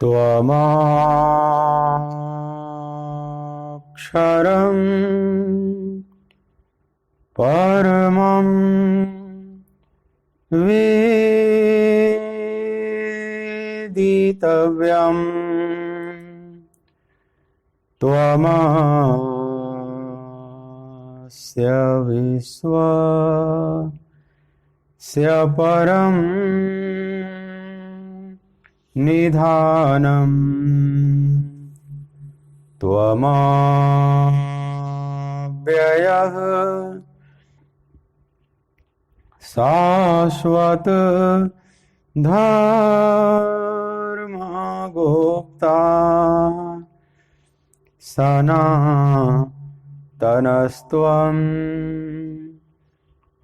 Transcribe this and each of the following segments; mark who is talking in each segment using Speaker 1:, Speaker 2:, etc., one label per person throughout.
Speaker 1: त्वमक्षरं परमं वेदितव्यं त्वमस्य विश्वस्य परं निधानं त्वमव्ययः शाश्वत धर्मगोप्ता सनातनस्त्वं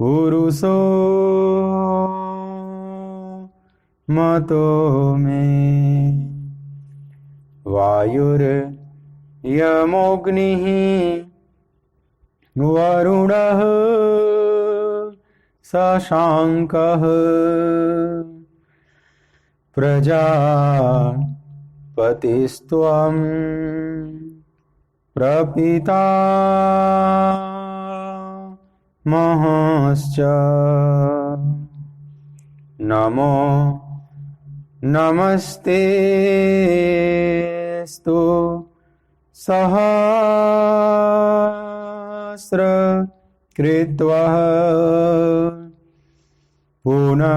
Speaker 1: पुरुषो मतो मे। वायुर्यमोऽग्निः वरुणः शशाङ्कः प्रजापतिस्त्वं प्रपितामहश्च। नमो नमस्तेस्तु सहस्रकृत्वः पुनश्च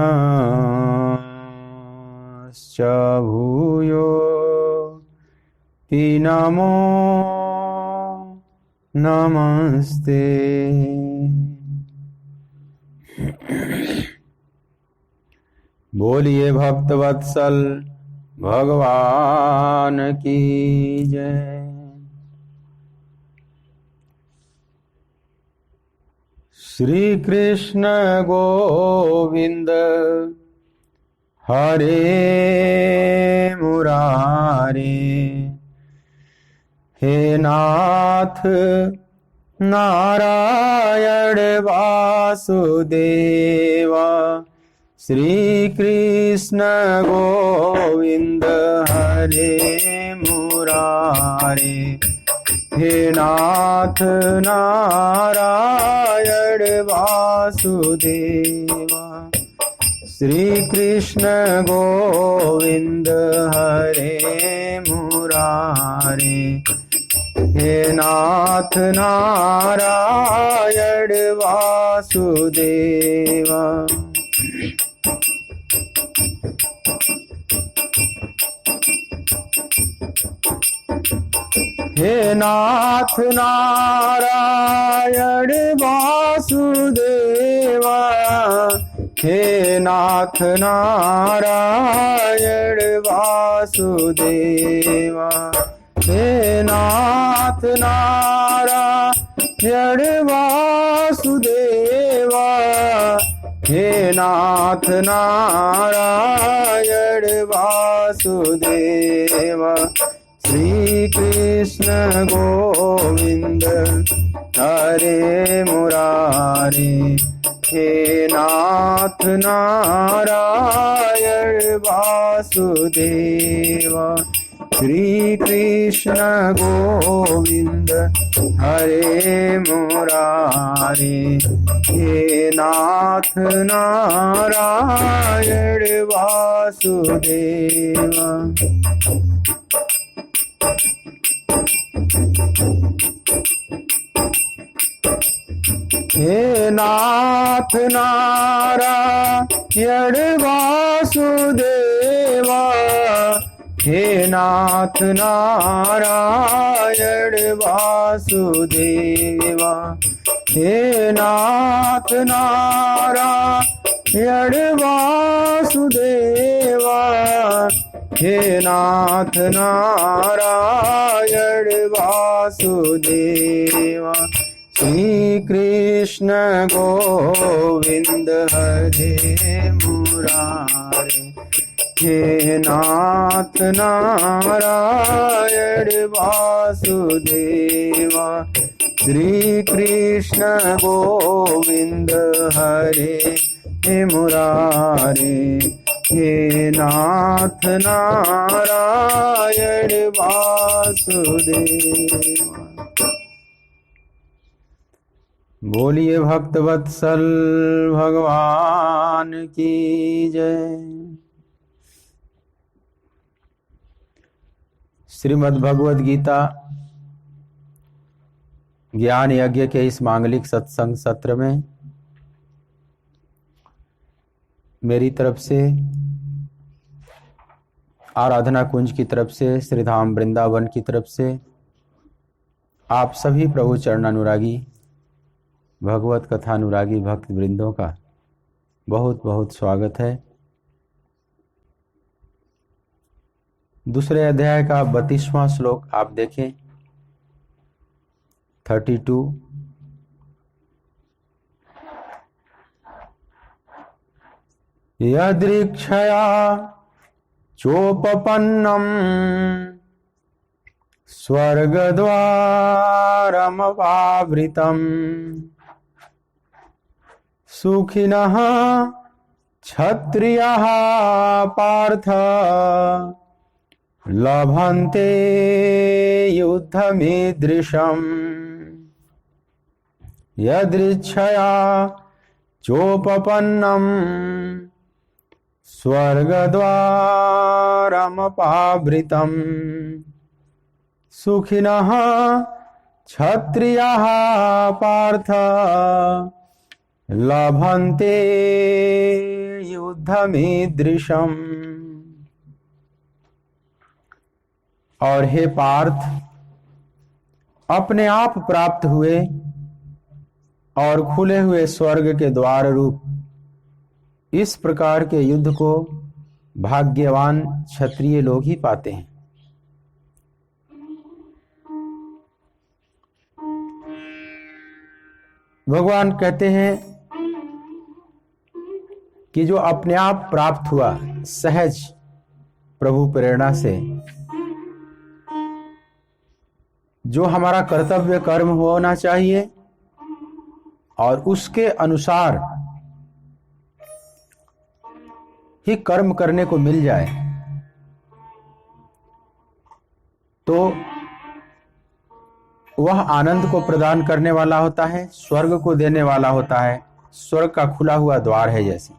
Speaker 1: भूयोऽपि नमो नमस्ते। बोलिए भक्तवत्सल भगवान की जय। श्री कृष्ण गोविंद हरे मुरारे, हे नाथ नारायण वासुदेवा। श्री कृष्ण गोविंद हरे मुरारे, हे नाथ नारायण वासुदेवा। श्री कृष्ण गोविंद हरे मुरारे, हे नाथ नारायण वासुदेवा। हे नाथ नारायण वासुदेवा, हे नाथ नारायण वासुदेवा। हे नाथ नारायण वासुदेवा, हे नाथ नारायण वासुदेवा। श्री कृष्ण गोविंद हरे मुरारे, हे नाथ नारायण वासुदेवा। श्री कृष्ण गोविंद हरे मुरारे, हे नाथ नारायण वासुदेवा। हे नाथ नारायण वासुदेवा, हे नाथ नारायण वासुदेवा। हे नाथ नारायण वासुदेवा, हे नाथ नारायण वासुदेवा। श्री कृष्ण गोविंद हरे मुरारे, हे नाथ नारायण वासुदेवा। श्री कृष्ण गोविंद हरे मुरारे, हे नाथ नारायण वासुदेव। बोलिए भक्तवत्सल भगवान की जय। श्रीमद् भगवद गीता ज्ञान यज्ञ के इस मांगलिक सत्संग सत्र में मेरी तरफ से, आराधना कुंज की तरफ से, श्रीधाम वृंदावन की तरफ से आप सभी प्रभु चरण अनुरागी, भगवत कथा अनुरागी भक्त वृंदों का बहुत बहुत स्वागत है। दूसरे अध्याय का 32वां श्लोक आप देखें, 32। यदृक्षया चोपपन्नम स्वर्गद्वारमवावृतम् सुखिनः क्षत्रियः पार्थ लभन्ते युद्धमीदृशम्। यदृच्छया चोपपन्नम् स्वर्गद्वारमपावृतम् सुखिनः क्षत्रियः पार्थ लभन्ते युद्धमीदृशम्। और हे पार्थ, अपने आप प्राप्त हुए और खुले हुए स्वर्ग के द्वार रूप इस प्रकार के युद्ध को भाग्यवान क्षत्रिय लोग ही पाते हैं। भगवान कहते हैं कि जो अपने आप प्राप्त हुआ सहज प्रभु प्रेरणा से, जो हमारा कर्तव्य कर्म होना चाहिए और उसके अनुसार ही कर्म करने को मिल जाए, तो वह आनंद को प्रदान करने वाला होता है, स्वर्ग को देने वाला होता है, स्वर्ग का खुला हुआ द्वार है। जैसे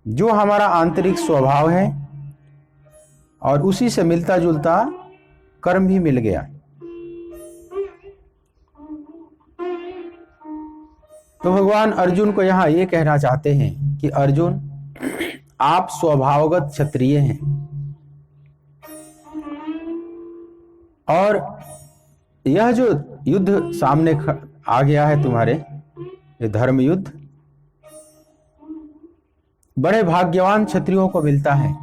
Speaker 1: जो हमारा आंतरिक स्वभाव है और उसी से मिलता जुलता कर्म भी मिल गया। तो भगवान अर्जुन को यहां ये कहना चाहते हैं कि अर्जुन, आप स्वभावगत क्षत्रिय हैं और यह जो युद्ध सामने आ गया है तुम्हारे, ये धर्म युद्ध बड़े भाग्यवान क्षत्रियों को मिलता है,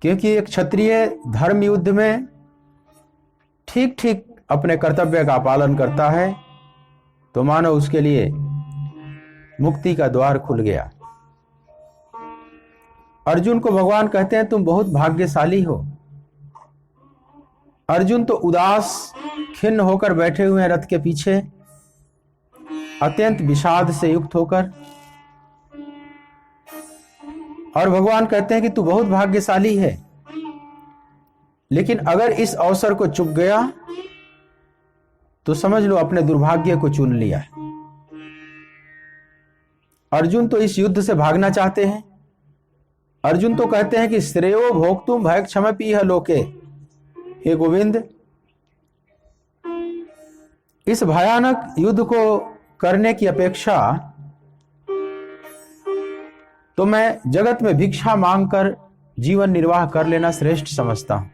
Speaker 1: क्योंकि एक क्षत्रिय धर्म युद्ध में ठीक ठीक अपने कर्तव्य का पालन करता है तो मानो उसके लिए मुक्ति का द्वार खुल गया। अर्जुन को भगवान कहते हैं तुम बहुत भाग्यशाली हो। अर्जुन तो उदास खिन्न होकर बैठे हुए हैं रथ के पीछे, अत्यंत विषाद से युक्त होकर, और भगवान कहते हैं कि तू बहुत भाग्यशाली है। लेकिन अगर इस अवसर को चूक गया तो समझ लो अपने दुर्भाग्य को चुन लिया। अर्जुन तो इस युद्ध से भागना चाहते हैं। अर्जुन तो कहते हैं कि श्रेयो भोक्तुम भयक्षमपीह लोके। हे गोविंद, इस भयानक युद्ध को करने की अपेक्षा तो मैं जगत में भिक्षा मांगकर जीवन निर्वाह कर लेना श्रेष्ठ समझता हूं।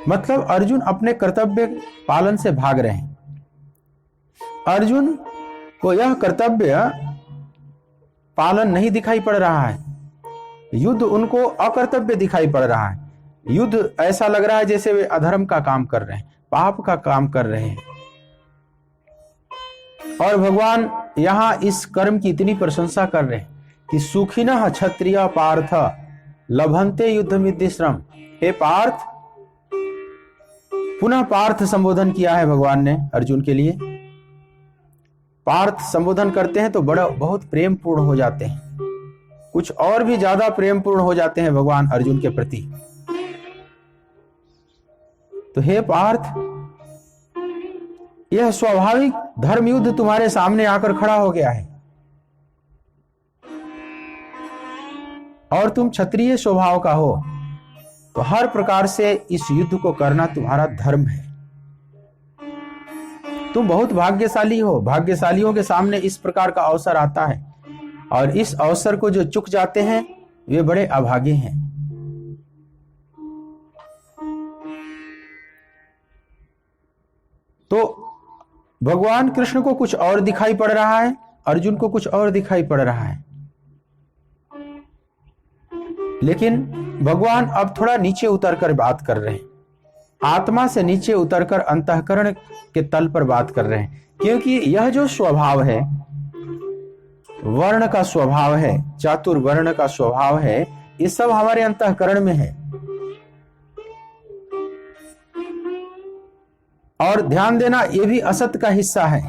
Speaker 1: मतलब अर्जुन अपने कर्तव्य पालन से भाग रहे हैं। अर्जुन को यह कर्तव्य पालन नहीं दिखाई पड़ रहा है, युद्ध उनको अकर्तव्य दिखाई पड़ रहा है। युद्ध ऐसा लग रहा है जैसे वे अधर्म का काम कर रहे हैं, पाप का काम कर रहे हैं। और भगवान यहां इस कर्म की इतनी प्रशंसा कर रहे हैं कि सुखिनः क्षत्रिय पार्थ लभन्ते युद्धमिद्धिश्रम। हे पार्थ, पुनः पार्थ संबोधन किया है भगवान ने अर्जुन के लिए। पार्थ संबोधन करते हैं तो बड़ा बहुत प्रेम पूर्ण हो जाते हैं, कुछ और भी ज्यादा प्रेम पूर्ण हो जाते हैं भगवान अर्जुन के प्रति। तो हे पार्थ, यह स्वाभाविक धर्म युद्ध तुम्हारे सामने आकर खड़ा हो गया है और तुम क्षत्रिय स्वभाव का हो, तो हर प्रकार से इस युद्ध को करना तुम्हारा धर्म है। तुम बहुत भाग्यशाली हो, भाग्यशालियों के सामने इस प्रकार का अवसर आता है और इस अवसर को जो चूक जाते हैं वे बड़े अभागे हैं। तो भगवान कृष्ण को कुछ और दिखाई पड़ रहा है, अर्जुन को कुछ और दिखाई पड़ रहा है, लेकिन भगवान अब थोड़ा नीचे उतरकर बात कर रहे हैं, आत्मा से नीचे उतरकर अंतःकरण के तल पर बात कर रहे हैं। क्योंकि यह जो स्वभाव है, वर्ण का स्वभाव है, चातुर्वर्ण का स्वभाव है, ये सब हमारे अंतःकरण में है। और ध्यान देना, ये भी असत का हिस्सा है।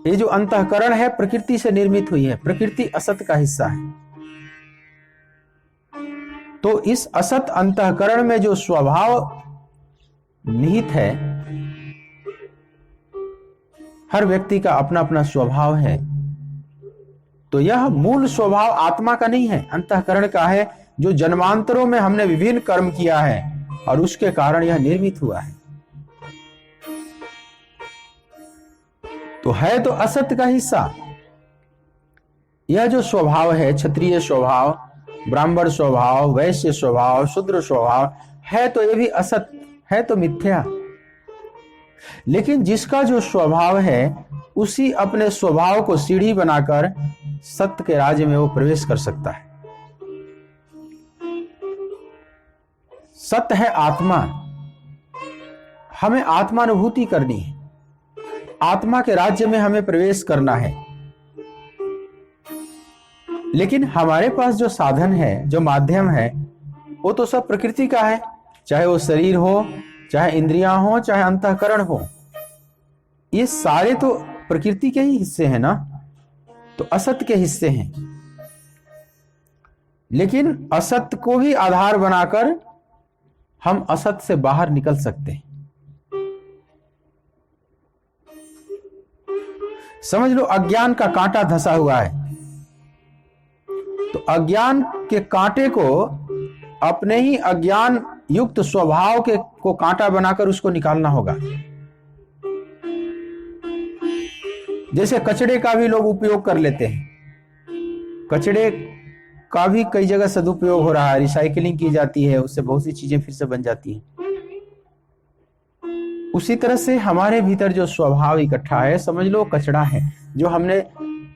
Speaker 1: ये जो अंतःकरण है प्रकृति से निर्मित हुई है, प्रकृति असत का हिस्सा है। तो इस असत अंतःकरण में जो स्वभाव निहित है, हर व्यक्ति का अपना अपना स्वभाव है, तो यह मूल स्वभाव आत्मा का नहीं है, अंतःकरण का है, जो जन्मांतरों में हमने विभिन्न कर्म किया है और उसके कारण यह निर्मित हुआ है। तो है तो असत का हिस्सा। यह जो स्वभाव है, क्षत्रिय स्वभाव, ब्राह्मण स्वभाव, वैश्य स्वभाव, शूद्र स्वभाव, है तो ये भी असत है, तो मिथ्या। लेकिन जिसका जो स्वभाव है, उसी अपने स्वभाव को सीढ़ी बनाकर सत्य के राज्य में वो प्रवेश कर सकता है। सत्य है आत्मा, हमें आत्मानुभूति करनी है, आत्मा के राज्य में हमें प्रवेश करना है। लेकिन हमारे पास जो साधन है, जो माध्यम है, वो तो सब प्रकृति का है, चाहे वो शरीर हो, चाहे इंद्रियां हो, चाहे अंतःकरण हो, ये सारे तो प्रकृति के ही हिस्से हैं ना, तो असत्य के हिस्से हैं। लेकिन असत्य को भी आधार बनाकर हम असत्य से बाहर निकल सकते हैं। समझ लो, अज्ञान का कांटा धंसा हुआ है, तो अज्ञान के कांटे को अपने ही अज्ञान युक्त स्वभाव के को कांटा बनाकर उसको निकालना होगा। जैसे कचड़े का भी लोग उपयोग कर लेते हैं, कचड़े का भी कई जगह सदुपयोग हो रहा है, रिसाइकलिंग की जाती है, उससे बहुत सी चीजें फिर से बन जाती हैं। उसी तरह से हमारे भीतर जो स्वभाव इकट्ठा है, समझ लो कचड़ा है, जो हमने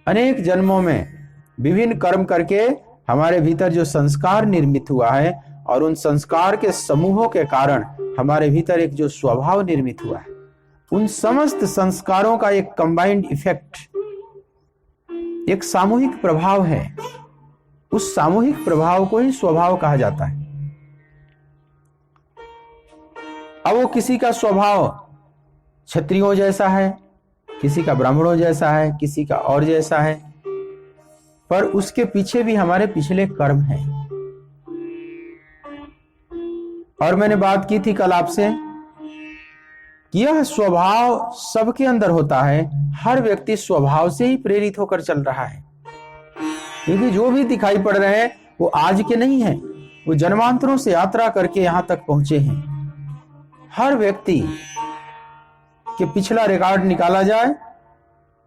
Speaker 1: अनेक जन्मों में विभिन्न कर्म करके हमारे भीतर जो संस्कार निर्मित हुआ है, और उन संस्कार के समूहों के कारण हमारे भीतर एक जो स्वभाव निर्मित हुआ है, उन समस्त संस्कारों का एक कंबाइंड इफेक्ट, एक सामूहिक प्रभाव है। उस सामूहिक प्रभाव को ही स्वभाव कहा जाता है। अब वो किसी का स्वभाव क्षत्रियों जैसा है, किसी का ब्राह्मणों जैसा है, किसी का और जैसा है, पर उसके पीछे भी हमारे पिछले कर्म हैं। और मैंने बात की थी कल आपसे कि यह स्वभाव सबके अंदर होता है, हर व्यक्ति स्वभाव से ही प्रेरित होकर चल रहा है। क्योंकि जो भी दिखाई पड़ रहे हैं वो आज के नहीं है, वो जन्मांतरों से यात्रा करके यहां तक पहुंचे हैं। हर व्यक्ति के पिछला रिकॉर्ड निकाला जाए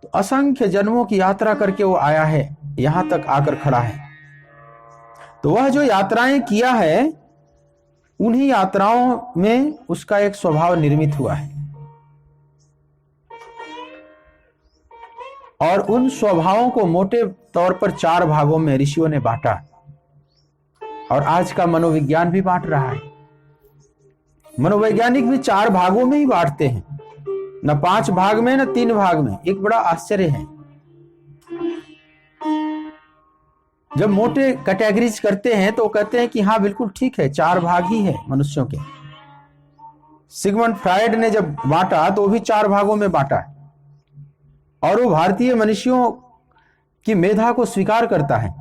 Speaker 1: तो असंख्य जन्मों की यात्रा करके वो आया है, यहां तक आकर खड़ा है। तो वह जो यात्राएं किया है, उन्हीं यात्राओं में उसका एक स्वभाव निर्मित हुआ है, और उन स्वभावों को मोटे तौर पर 4 भागों में ऋषियों ने बांटा, और आज का मनोविज्ञान भी बांट रहा है। मनोवैज्ञानिक भी 4 भागों में ही बांटते हैं, न 5 भाग में, न 3 भाग में। एक बड़ा आश्चर्य है, जब मोटे कैटेगरीज करते हैं तो कहते हैं कि हाँ बिल्कुल ठीक है, 4 भाग ही है मनुष्यों के। सिगमंड फ्रायड ने जब बांटा तो वो भी 4 भागों में बांटा है। और वो भारतीय मनुष्यों की मेधा को स्वीकार करता है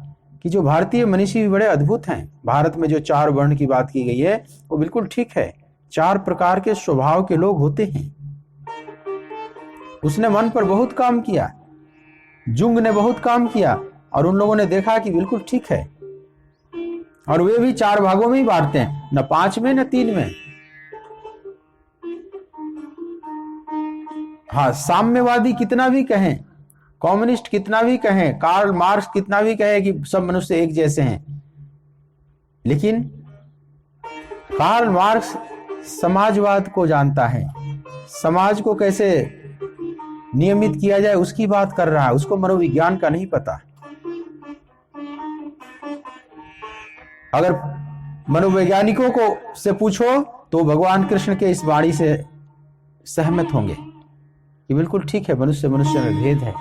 Speaker 1: कि जो भारतीय मनुष्य भी बड़े अद्भुत हैं। भारत में जो 4 वर्ण की बात की गई है वो बिल्कुल ठीक है। 4 प्रकार के स्वभाव के लोग होते हैं। उसने मन पर बहुत काम किया, जुंग ने बहुत काम किया और उन लोगों ने देखा कि बिल्कुल ठीक है। और वे भी 4 भागों में ही बांटते हैं, न 5 में न 3 में। हाँ, साम्यवादी कितना भी कहें, कम्युनिस्ट कितना भी कहें, कार्ल मार्क्स कितना भी कहे कि सब मनुष्य एक जैसे हैं, लेकिन कार्ल मार्क्स समाजवाद को जानता है। समाज को कैसे नियमित किया जाए उसकी बात कर रहा है, उसको मनोविज्ञान का नहीं पता। अगर मनोवैज्ञानिकों को से पूछो तो भगवान कृष्ण के इस वाणी से सहमत होंगे कि बिल्कुल ठीक है, मनुष्य मनुष्य में भेद है।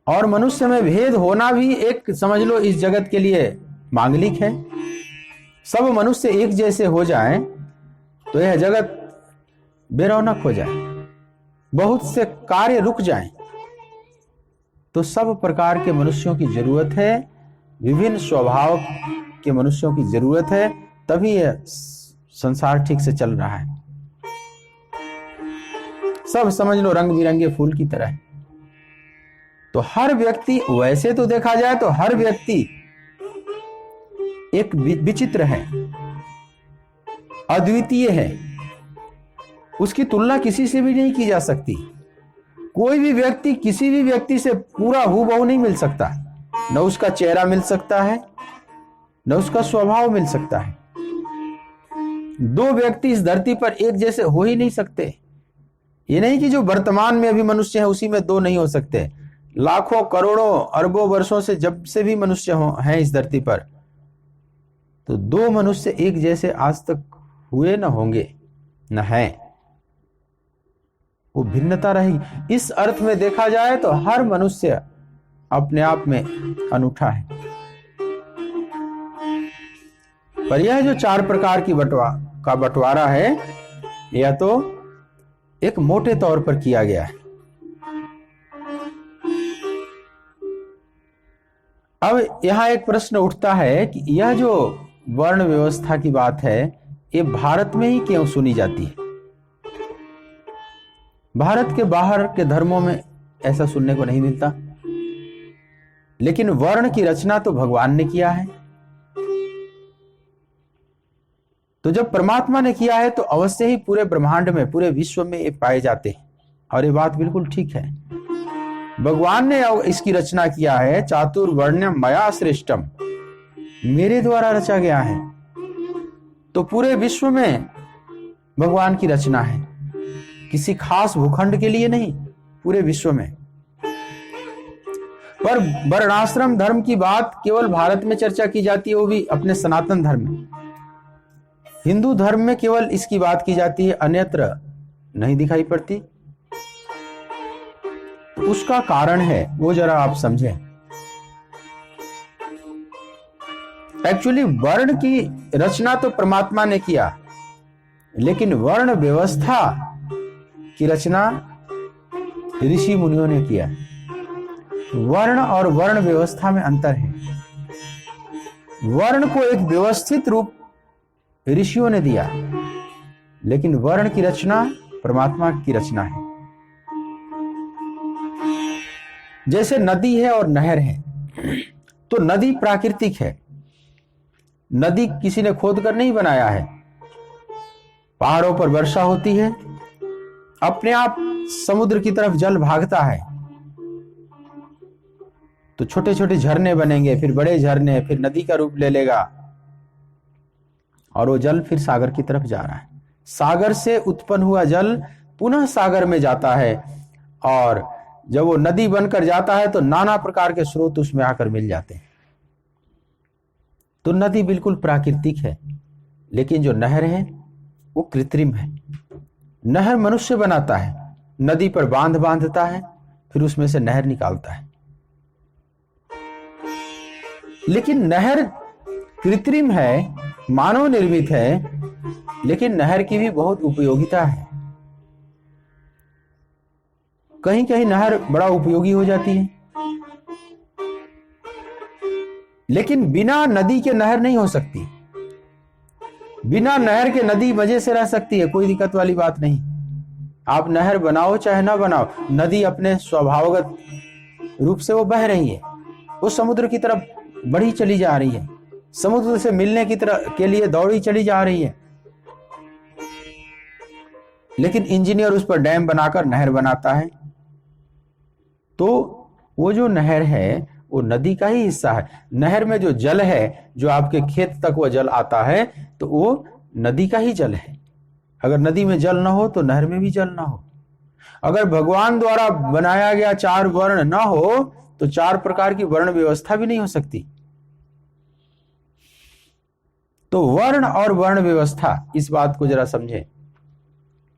Speaker 1: और मनुष्य में भेद होना भी एक, समझ लो, इस जगत के लिए मांगलिक है। सब मनुष्य एक जैसे हो जाएं तो यह जगत बेरौनक हो जाए, बहुत से कार्य रुक जाएं। तो सब प्रकार के मनुष्यों की जरूरत है, विभिन्न स्वभाव के मनुष्यों की जरूरत है, तभी यह संसार ठीक से चल रहा है। सब समझ लो रंग बिरंगे फूल की तरह है। तो हर व्यक्ति, वैसे तो देखा जाए तो हर व्यक्ति एक विचित्र है, अद्वितीय है, उसकी तुलना किसी से भी नहीं की जा सकती। कोई भी व्यक्ति किसी भी व्यक्ति से पूरा हूबहू नहीं मिल सकता। न उसका चेहरा मिल सकता है, न उसका स्वभाव मिल सकता है। 2 व्यक्ति इस धरती पर एक जैसे हो ही नहीं सकते। ये नहीं कि जो वर्तमान में अभी मनुष्य है उसी में 2 नहीं हो सकते। लाखों करोड़ों अरबों वर्षों से जब से भी मनुष्य हैं इस धरती पर, तो 2 मनुष्य एक जैसे आज तक हुए न होंगे, न है। वो भिन्नता रहेगी। इस अर्थ में देखा जाए तो हर मनुष्य अपने आप में अनूठा है। पर यह जो 4 प्रकार की बंटवारा है, यह तो एक मोटे तौर पर किया गया है। अब यहां एक प्रश्न उठता है कि यह जो वर्ण व्यवस्था की बात है, ये भारत में ही क्यों सुनी जाती है? भारत के बाहर के धर्मों में ऐसा सुनने को नहीं मिलता। लेकिन वर्ण की रचना तो भगवान ने किया है। तो जब परमात्मा ने किया है तो अवश्य ही पूरे ब्रह्मांड में, पूरे विश्व में ये पाए जाते हैं। और ये बात बिल्कुल ठीक है। भगवान ने इसकी रचना किया है। चातुर्वर्ण्यम मया श्रेष्ठम, मेरे द्वारा रचा गया है। तो पूरे विश्व में भगवान की रचना है, किसी खास भूखंड के लिए नहीं, पूरे विश्व में। पर वर्णाश्रम धर्म की बात केवल भारत में चर्चा की जाती है, वो भी अपने सनातन धर्म में। हिंदू धर्म में केवल इसकी बात की जाती है, अन्यत्र नहीं दिखाई पड़ती। उसका कारण है वो जरा आप समझें। एक्चुअली वर्ण की रचना तो परमात्मा ने किया, लेकिन वर्ण व्यवस्था की रचना ऋषि मुनियों ने किया। वर्ण और वर्ण व्यवस्था में अंतर है। वर्ण को एक व्यवस्थित रूप ऋषियों ने दिया, लेकिन वर्ण की रचना परमात्मा की रचना है। जैसे नदी है और नहर है, तो नदी प्राकृतिक है। नदी किसी ने खोद कर नहीं बनाया है। पहाड़ों पर वर्षा होती है, अपने आप समुद्र की तरफ जल भागता है, तो छोटे छोटे झरने बनेंगे, फिर बड़े झरने, फिर नदी का रूप ले लेगा, और वो जल फिर सागर की तरफ जा रहा है। सागर से उत्पन्न हुआ जल पुनः सागर में जाता है, और जब वो नदी बनकर जाता है तो नाना प्रकार के स्रोत उसमें आकर मिल जाते हैं। तो नदी बिल्कुल प्राकृतिक है, लेकिन जो नहर है वो कृत्रिम है। नहर मनुष्य बनाता है, नदी पर बांध बांधता है, फिर उसमें से नहर निकालता है। लेकिन नहर कृत्रिम है, मानव निर्मित है, लेकिन नहर की भी बहुत उपयोगिता है। कहीं कहीं नहर बड़ा उपयोगी हो जाती है, लेकिन बिना नदी के नहर नहीं हो सकती। बिना नहर के नदी मजे से रह सकती है, कोई दिक्कत वाली बात नहीं। आप नहर बनाओ चाहे ना बनाओ, नदी अपने स्वभावगत रूप से वो बह रही है, वो समुद्र की तरफ बढ़ी चली जा रही है, समुद्र से मिलने की तरह के लिए दौड़ी चली जा रही है। लेकिन इंजीनियर उस पर डैम बनाकर नहर बनाता है, तो वो जो नहर है वो नदी का ही हिस्सा है। नहर में जो जल है, जो आपके खेत तक वो जल आता है, तो वो नदी का ही जल है। अगर नदी में जल ना हो तो नहर में भी जल ना हो। अगर भगवान द्वारा बनाया गया 4 वर्ण ना हो तो 4 प्रकार की वर्ण व्यवस्था भी नहीं हो सकती। तो वर्ण और वर्ण व्यवस्था, इस बात को जरा समझें।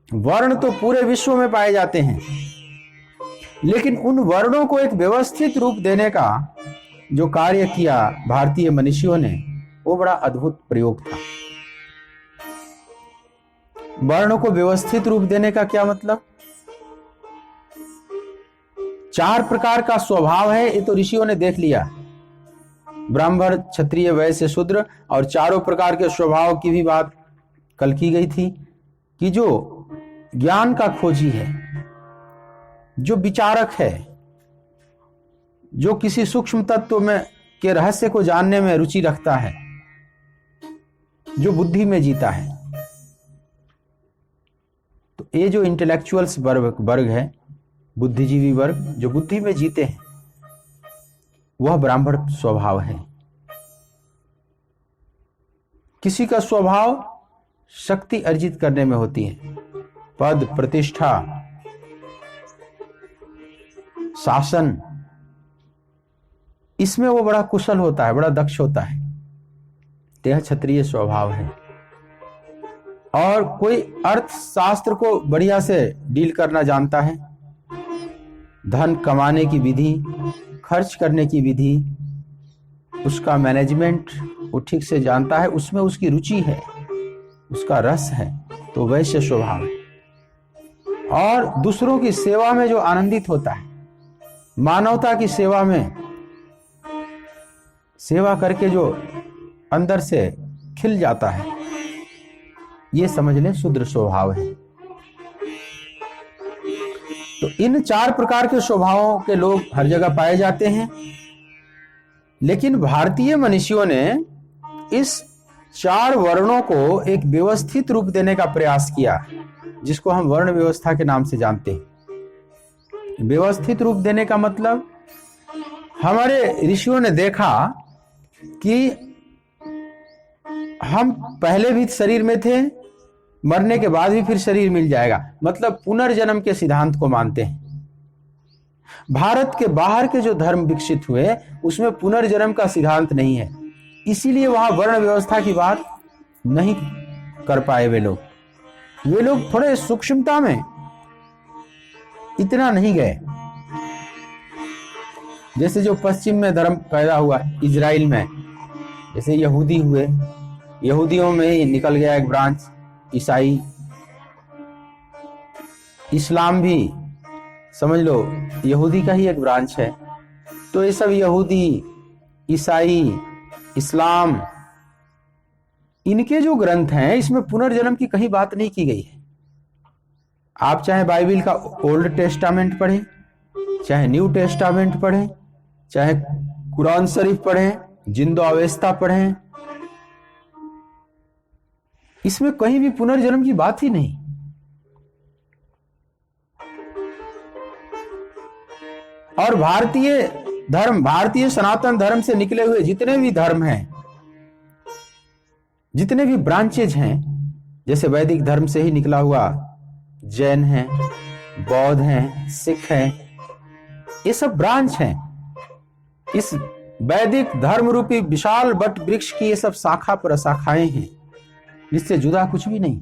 Speaker 1: वर्ण तो पूरे विश्व में पाए जाते हैं, लेकिन उन वर्णों को एक व्यवस्थित रूप देने का जो कार्य किया भारतीय मनीषियों ने, वो बड़ा अद्भुत प्रयोग था। वर्णों को व्यवस्थित रूप देने का क्या मतलब? 4 प्रकार का स्वभाव है, ये तो ऋषियों ने देख लिया। ब्राह्मण, क्षत्रिय, वैश्य, शूद्र, और चारों प्रकार के स्वभाव की भी बात कल की गई थी कि जो ज्ञान का खोजी है, जो विचारक है, जो किसी सूक्ष्म तत्व में के रहस्य को जानने में रुचि रखता है, जो बुद्धि में जीता है, तो ये जो इंटेलेक्चुअल्स वर्ग है, बुद्धिजीवी वर्ग, जो बुद्धि में जीते हैं, वह ब्राह्मण स्वभाव है। किसी का स्वभाव शक्ति अर्जित करने में होती है, पद, प्रतिष्ठा, शासन, इसमें वो बड़ा कुशल होता है, बड़ा दक्ष होता है। यह क्षत्रिय स्वभाव है। और कोई अर्थशास्त्र को बढ़िया से डील करना जानता है, धन कमाने की विधि, खर्च करने की विधि, उसका मैनेजमेंट वो ठीक से जानता है, उसमें उसकी रुचि है, उसका रस है, तो वैश्य स्वभाव है। और दूसरों की सेवा में जो आनंदित होता है, मानवता की सेवा में सेवा करके जो अंदर से खिल जाता है, ये समझ लें शूद्र स्वभाव है। तो इन 4 प्रकार के स्वभावों के लोग हर जगह पाए जाते हैं, लेकिन भारतीय मनीषियों ने इस 4 वर्णों को एक व्यवस्थित रूप देने का प्रयास किया, जिसको हम वर्ण व्यवस्था के नाम से जानते हैं। व्यवस्थित रूप देने का मतलब, हमारे ऋषियों ने देखा कि हम पहले भी शरीर में थे, मरने के बाद भी फिर शरीर मिल जाएगा, मतलब पुनर्जन्म के सिद्धांत को मानते हैं। भारत के बाहर के जो धर्म विकसित हुए उसमें पुनर्जन्म का सिद्धांत नहीं है, इसीलिए वहां वर्ण व्यवस्था की बात नहीं कर पाए वे लोग थोड़े सूक्ष्मता में इतना नहीं गए। जैसे जो पश्चिम में धर्म पैदा हुआ इजराइल में, जैसे यहूदी हुए, यहूदियों में ही निकल गया एक ब्रांच ईसाई, इस्लाम भी समझ लो यहूदी का ही एक ब्रांच है। तो ये सब यहूदी, ईसाई, इस्लाम, इनके जो ग्रंथ हैं इसमें पुनर्जन्म की कहीं बात नहीं की गई है। आप चाहे बाइबिल का ओल्ड टेस्टामेंट पढ़ें, चाहे न्यू टेस्टामेंट पढ़ें, चाहे कुरान शरीफ पढ़ें, जिंदो अवेस्ता पढ़ें, इसमें कहीं भी पुनर्जन्म की बात ही नहीं। और भारतीय धर्म, भारतीय सनातन धर्म से निकले हुए जितने भी धर्म हैं, जितने भी ब्रांचेज हैं, जैसे वैदिक धर्म से ही निकला हुआ जैन है, बौद्ध हैं, सिख हैं, ये सब ब्रांच हैं। इस वैदिक धर्म रूपी विशाल वट वृक्ष की ये सब शाखा प्रशाखाएं हैं, जिससे जुदा कुछ भी नहीं।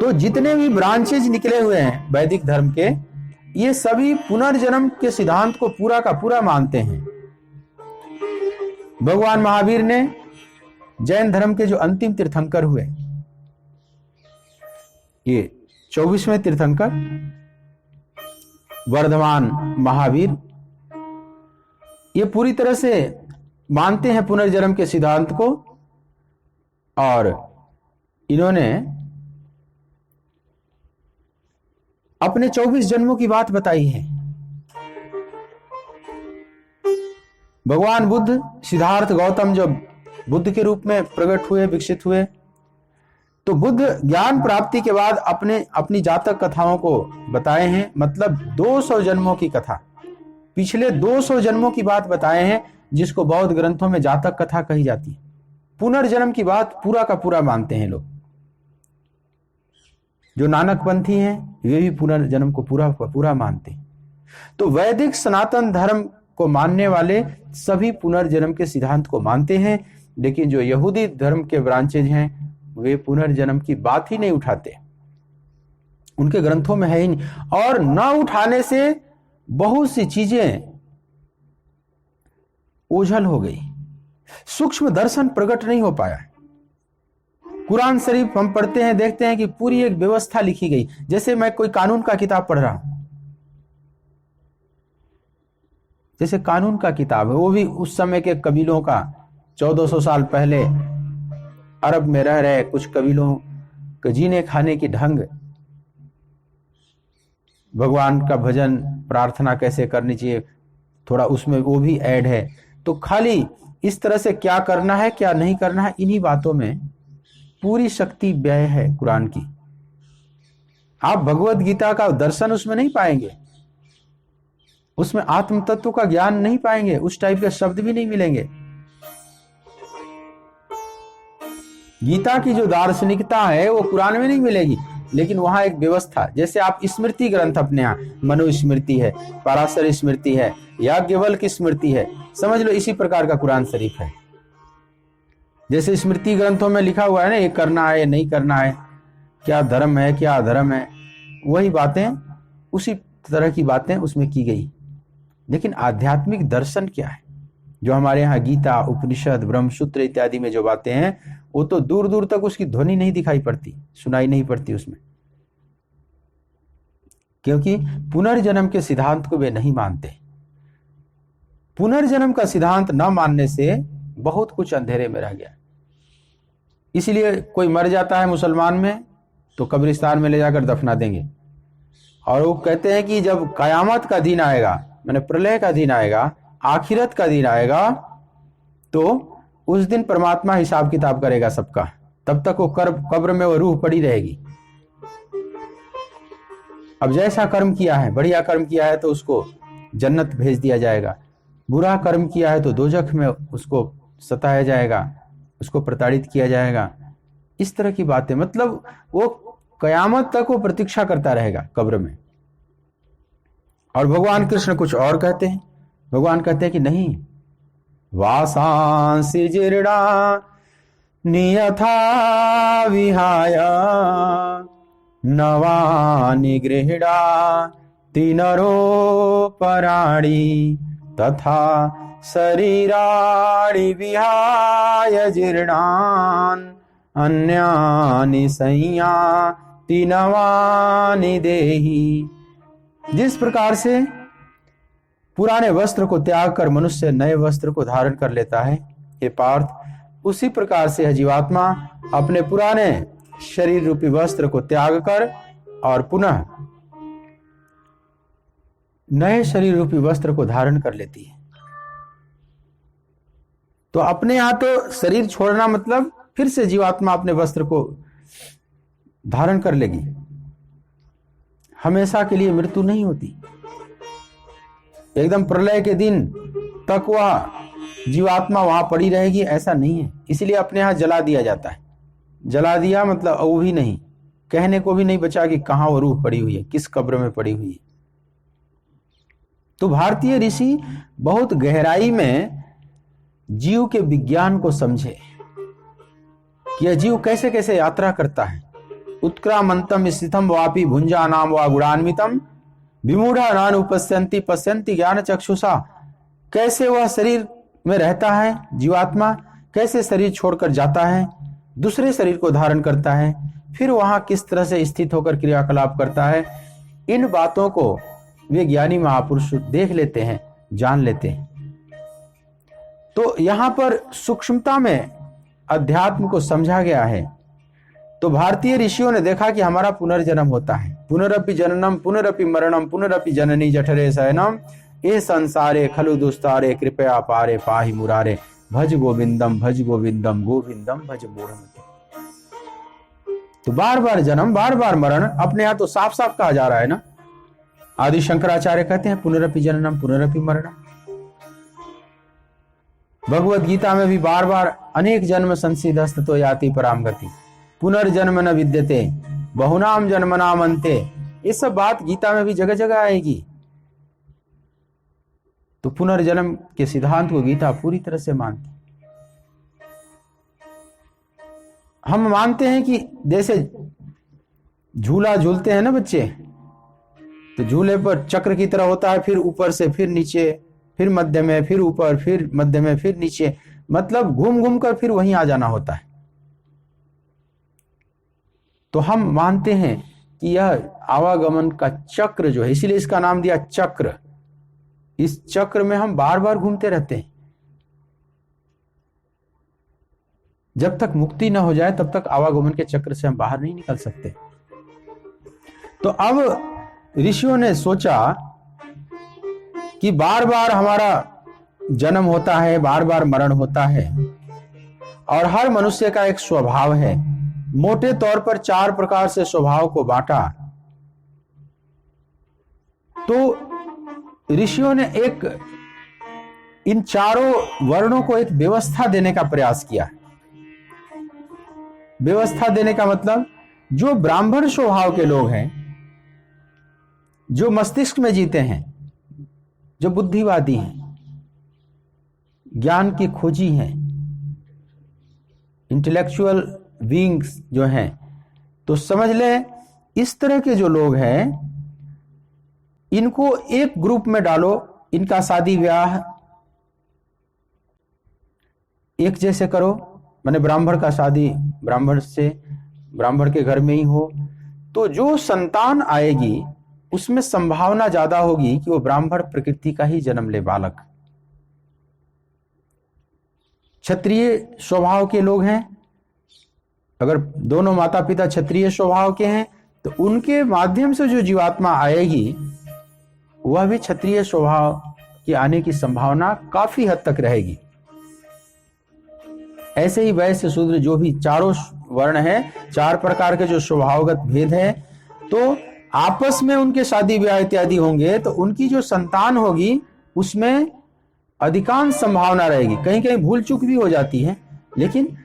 Speaker 1: तो जितने भी ब्रांचेज निकले हुए हैं वैदिक धर्म के, ये सभी पुनर्जन्म के सिद्धांत को पूरा का पूरा मानते हैं। भगवान महावीर ने जैन धर्म के जो अंतिम तीर्थंकर हुए, ये 24वें तीर्थंकर वर्धमान महावीर, ये पूरी तरह से मानते हैं पुनर्जन्म के सिद्धांत को, और इन्होंने अपने 24 जन्मों की बात बताई है। भगवान बुद्ध, सिद्धार्थ गौतम जब बुद्ध के रूप में प्रकट हुए, विकसित हुए, तो बुद्ध ज्ञान प्राप्ति के बाद अपनी जातक कथाओं को बताए हैं। मतलब 200 जन्मों की कथा, पिछले 200 जन्मों की बात बताए हैं, जिसको बौद्ध ग्रंथों में जातक कथा कही जाती है। पुनर्जन्म की बात पूरा का पूरा मानते हैं लोग। जो नानकपंथी हैं वे भी पुनर्जन्म को पूरा का पूरा मानते हैं। तो वैदिक सनातन धर्म को मानने वाले सभी पुनर्जन्म के सिद्धांत को मानते हैं, लेकिन जो यहूदी धर्म के ब्रांचेज हैं वे पुनर्जन्म की बात ही नहीं उठाते, उनके ग्रंथों में है ही नहीं। और न उठाने से बहुत सी चीजें ओझल हो गई, सूक्ष्म दर्शन प्रकट नहीं हो पाया। कुरान शरीफ हम पढ़ते हैं, देखते हैं कि पूरी एक व्यवस्था लिखी गई, जैसे मैं कोई कानून का किताब पढ़ रहा हूं, जैसे कानून का किताब है, वो भी उस समय के कबीलों का, 1400 साल पहले अरब में रह रहे कुछ कबीलों के जीने खाने की ढंग, भगवान का भजन प्रार्थना कैसे करनी चाहिए, थोड़ा उसमें वो भी ऐड है। तो खाली इस तरह से क्या करना है क्या नहीं करना है, इन्हीं बातों में पूरी शक्ति व्यय है कुरान की। आप भगवत गीता का दर्शन उसमें नहीं पाएंगे, उसमें आत्म तत्व का ज्ञान नहीं पाएंगे, उस टाइप के शब्द भी नहीं मिलेंगे। गीता की जो दार्शनिकता है वो कुरान में नहीं मिलेगी, लेकिन वहां एक व्यवस्था, जैसे आप स्मृति ग्रंथ अपने यहाँ मनुस्मृति है, पराशर स्मृति है, याज्ञवल्क्य की स्मृति है, समझ लो इसी प्रकार का कुरान शरीफ है। जैसे स्मृति ग्रंथों में लिखा हुआ है ना, ये करना है ये नहीं करना है, क्या धर्म है क्या अधर्म है, वही बातें, उसी तरह की बातें उसमें की गई। लेकिन आध्यात्मिक दर्शन क्या है, जो हमारे यहाँ गीता, उपनिषद, ब्रह्मसूत्र इत्यादि में जो बातें हैं, वो तो दूर दूर तक उसकी ध्वनि नहीं दिखाई पड़ती, सुनाई नहीं पड़ती उसमें, क्योंकि पुनर्जन्म के सिद्धांत को वे नहीं मानते। पुनर्जन्म का सिद्धांत न मानने से बहुत कुछ अंधेरे में रह गया। इसलिए कोई मर जाता है मुसलमान में तो कब्रिस्तान में ले जाकर दफना देंगे, और वो कहते हैं कि जब कयामत का दिन आएगा, माने प्रलय का दिन आएगा, आखिरत का दिन आएगा, तो उस दिन परमात्मा हिसाब किताब करेगा सबका, तब तक वो कब्र में वो रूह पड़ी रहेगी। अब जैसा कर्म किया है, बढ़िया कर्म किया है तो उसको जन्नत भेज दिया जाएगा, बुरा कर्म किया है तो दोजख में उसको सताया जाएगा, उसको प्रताड़ित किया जाएगा। इस तरह की बातें, मतलब वो कयामत तक वो प्रतीक्षा करता रहेगा कब्र में। और भगवान कृष्ण कुछ और कहते हैं, भगवान कहते हैं कि नहीं, वासांसि जीर्णा नियथा विहाय नवानि गृह्णाति नरो पराणि तथा शरीराणि विहाय जीर्णान् अन्यानि संयाति नवानि देहि। जिस प्रकार से पुराने वस्त्र को त्याग कर मनुष्य नए वस्त्र को धारण कर लेता है, हे पार्थ, उसी प्रकार से जीवात्मा अपने पुराने शरीर रूपी वस्त्र को त्याग कर और पुनः नए शरीर रूपी वस्त्र को धारण कर लेती है। तो अपने यहां तो शरीर छोड़ना मतलब फिर से जीवात्मा अपने वस्त्र को धारण कर लेगी, हमेशा के लिए मृत्यु नहीं होती। एकदम प्रलय के दिन तक वह जीवात्मा वहां पड़ी रहेगी ऐसा नहीं है, इसलिए अपने यहां जला दिया जाता है। जला दिया मतलब वो भी नहीं, कहने को भी नहीं बचा कि कहां वो रूह पड़ी हुई है, किस कब्र में पड़ी हुई है। तो भारतीय ऋषि बहुत गहराई में जीव के विज्ञान को समझे कि यह जीव कैसे कैसे यात्रा करता है। उत्क्रामंतम स्थितम वापि भुंजा नाम वा गुणान्वितम विमूढ़ा नान उपस्यन्ति पश्यन्ति ज्ञान चक्षुषा। कैसे वह शरीर में रहता है जीवात्मा, कैसे शरीर छोड़कर जाता है, दूसरे शरीर को धारण करता है, फिर वहां किस तरह से स्थित होकर क्रियाकलाप करता है, इन बातों को वे ज्ञानी महापुरुष देख लेते हैं, जान लेते हैं। तो यहां पर सूक्ष्मता में अध्यात्म को समझा गया है। तो भारतीय ऋषियों ने देखा कि हमारा पुनर्जन्म होता है। पुनरपि जननम पुनरपि मरणम पुनरपि जननी जठरे शयनम ए संसारे खलु दुस्तारे कृपया पारे पाहि मुरारे भज गोविंदम गोविंदम भज मूढ़मते। तो बार बार जन्म बार बार मरण अपने यहां तो साफ साफ कहा जा रहा है ना। आदि शंकराचार्य कहते हैं पुनरपि जननम पुनरपि मरणम। भगवत गीता में भी बार बार अनेक जन्म संसिद्धस्त तो याति पराम गति पुनर्जन्म न विद्यते बहुनाम जन्मनाम अन्ते, ये सब बात गीता में भी जगह जगह आएगी। तो पुनर्जन्म के सिद्धांत को गीता पूरी तरह से मानती। हम मानते हैं कि जैसे झूला झूलते हैं ना बच्चे, तो झूले पर चक्र की तरह होता है, फिर ऊपर से फिर नीचे, फिर मध्य में, फिर ऊपर, फिर मध्य में, फिर नीचे, मतलब घूम घूम कर फिर वहीं आ जाना होता है। तो हम मानते हैं कि यह आवागमन का चक्र जो है, इसीलिए इसका नाम दिया चक्र। इस चक्र में हम बार बार घूमते रहते हैं। जब तक मुक्ति न हो जाए तब तक आवागमन के चक्र से हम बाहर नहीं निकल सकते। तो अब ऋषियों ने सोचा कि बार बार हमारा जन्म होता है, बार बार मरण होता है, और हर मनुष्य का एक स्वभाव है। मोटे तौर पर 4 प्रकार से स्वभाव को बांटा। तो ऋषियों ने एक इन चारों वर्णों को एक व्यवस्था देने का प्रयास किया। व्यवस्था देने का मतलब, जो ब्राह्मण स्वभाव के लोग हैं, जो मस्तिष्क में जीते हैं, जो बुद्धिवादी हैं, ज्ञान की खोजी हैं, इंटेलेक्चुअल बीइंग्स जो हैं, तो समझ लें इस तरह के जो लोग हैं, इनको एक ग्रुप में डालो। इनका शादी ब्याह एक जैसे करो, माने ब्राह्मण का शादी ब्राह्मण से, ब्राह्मण के घर में ही हो, तो जो संतान आएगी उसमें संभावना ज्यादा होगी कि वो ब्राह्मण प्रकृति का ही जन्म ले बालक। क्षत्रिय स्वभाव के लोग हैं, अगर दोनों माता पिता क्षत्रिय स्वभाव के हैं तो उनके माध्यम से जो जीवात्मा आएगी वह भी क्षत्रिय स्वभाव के आने की संभावना काफी हद तक रहेगी। ऐसे ही वैश्य शूद्र जो भी चारों वर्ण हैं, 4 प्रकार के जो स्वभावगत भेद है, तो आपस में उनके शादी ब्याह इत्यादि होंगे तो उनकी जो संतान होगी उसमें अधिकांश संभावना रहेगी। कहीं कहीं भूल चूक भी हो जाती है, लेकिन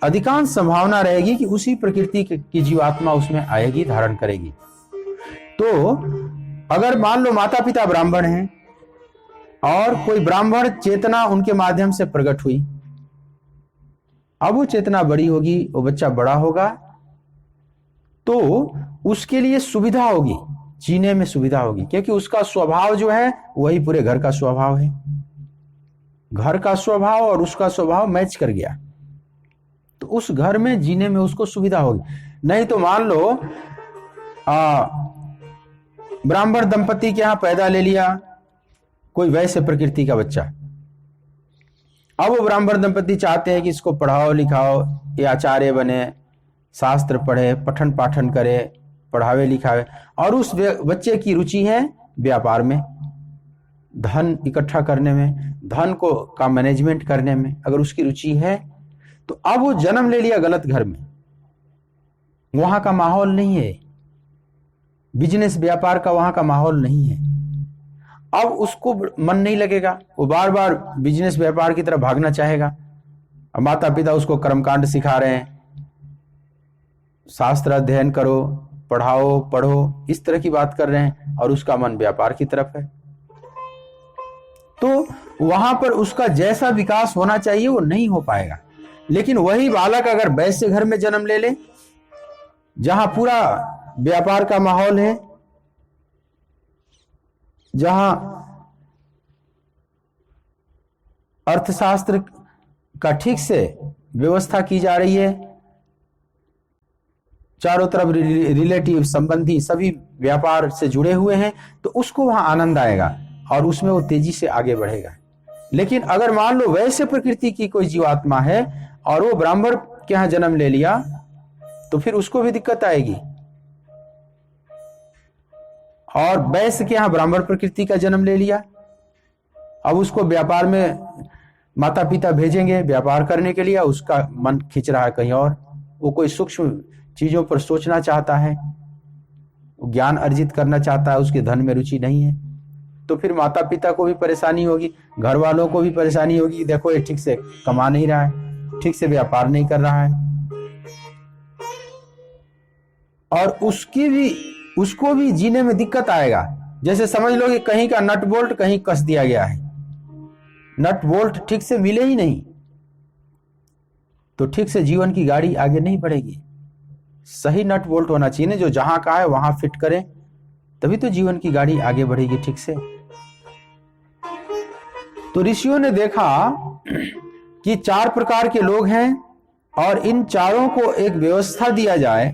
Speaker 1: अधिकांश संभावना रहेगी कि उसी प्रकृति की जीवात्मा उसमें आएगी, धारण करेगी। तो अगर मान लो माता पिता ब्राह्मण हैं और कोई ब्राह्मण चेतना उनके माध्यम से प्रकट हुई, अब वो चेतना बड़ी होगी, वो बच्चा बड़ा होगा, तो उसके लिए सुविधा होगी, जीने में सुविधा होगी, क्योंकि उसका स्वभाव जो है वही पूरे घर का स्वभाव है। घर का स्वभाव और उसका स्वभाव मैच कर गया, तो उस घर में जीने में उसको सुविधा होगी। नहीं तो मान लो ब्राह्मण दंपति के यहां पैदा ले लिया कोई वैश्य प्रकृति का बच्चा, अब वो ब्राह्मण दंपति चाहते हैं कि इसको पढ़ाओ लिखाओ, ये आचार्य बने, शास्त्र पढ़े, पठन पाठन करे, पढ़ावे लिखावे, और उस बच्चे की रुचि है व्यापार में, धन इकट्ठा करने में, धन को का मैनेजमेंट करने में अगर उसकी रुचि है, तो अब वो जन्म ले लिया गलत घर में, वहां का माहौल नहीं है, बिजनेस व्यापार का वहां का माहौल नहीं है। अब उसको मन नहीं लगेगा, वो बार बार बिजनेस व्यापार की तरफ भागना चाहेगा। अब माता पिता उसको कर्मकांड सिखा रहे हैं, शास्त्र अध्ययन करो, पढ़ाओ, पढ़ो, इस तरह की बात कर रहे हैं, और उसका मन व्यापार की तरफ है। तो वहां पर उसका जैसा विकास होना चाहिए वो नहीं हो पाएगा। लेकिन वही बालक अगर वैश्य घर में जन्म ले ले, जहां पूरा व्यापार का माहौल है, जहां अर्थशास्त्र का ठीक से व्यवस्था की जा रही है, चारों तरफ रिलेटिव संबंधी सभी व्यापार से जुड़े हुए हैं, तो उसको वहां आनंद आएगा और उसमें वो तेजी से आगे बढ़ेगा। लेकिन अगर मान लो वैसे प्रकृति की कोई जीवात्मा है और वो ब्राह्मण के यहां जन्म ले लिया, तो फिर उसको भी दिक्कत आएगी। और वैश्य के यहां ब्राह्मण प्रकृति का जन्म ले लिया, अब उसको व्यापार में माता पिता भेजेंगे व्यापार करने के लिए, उसका मन खिंच रहा है कहीं और, वो कोई सूक्ष्म चीजों पर सोचना चाहता है, ज्ञान अर्जित करना चाहता है, उसके धन में रुचि नहीं है, तो फिर माता पिता को भी परेशानी होगी, घर वालों को भी परेशानी होगी। देखो ये ठीक से कमा नहीं रहा है, ठीक से व्यापार नहीं कर रहा है, और उसको भी जीने में दिक्कत आएगा। जैसे समझ लो कि कहीं का नट बोल्ट कहीं कस दिया गया है, नट बोल्ट ठीक से मिले ही नहीं, तो ठीक से जीवन की गाड़ी आगे नहीं बढ़ेगी। सही नट बोल्ट होना चाहिए, जो जहां का है वहां फिट करें, तभी तो जीवन की गाड़ी आगे बढ़ेगी ठीक से। तो ऋषियों ने देखा कि 4 प्रकार के लोग हैं और इन चारों को एक व्यवस्था दिया जाए,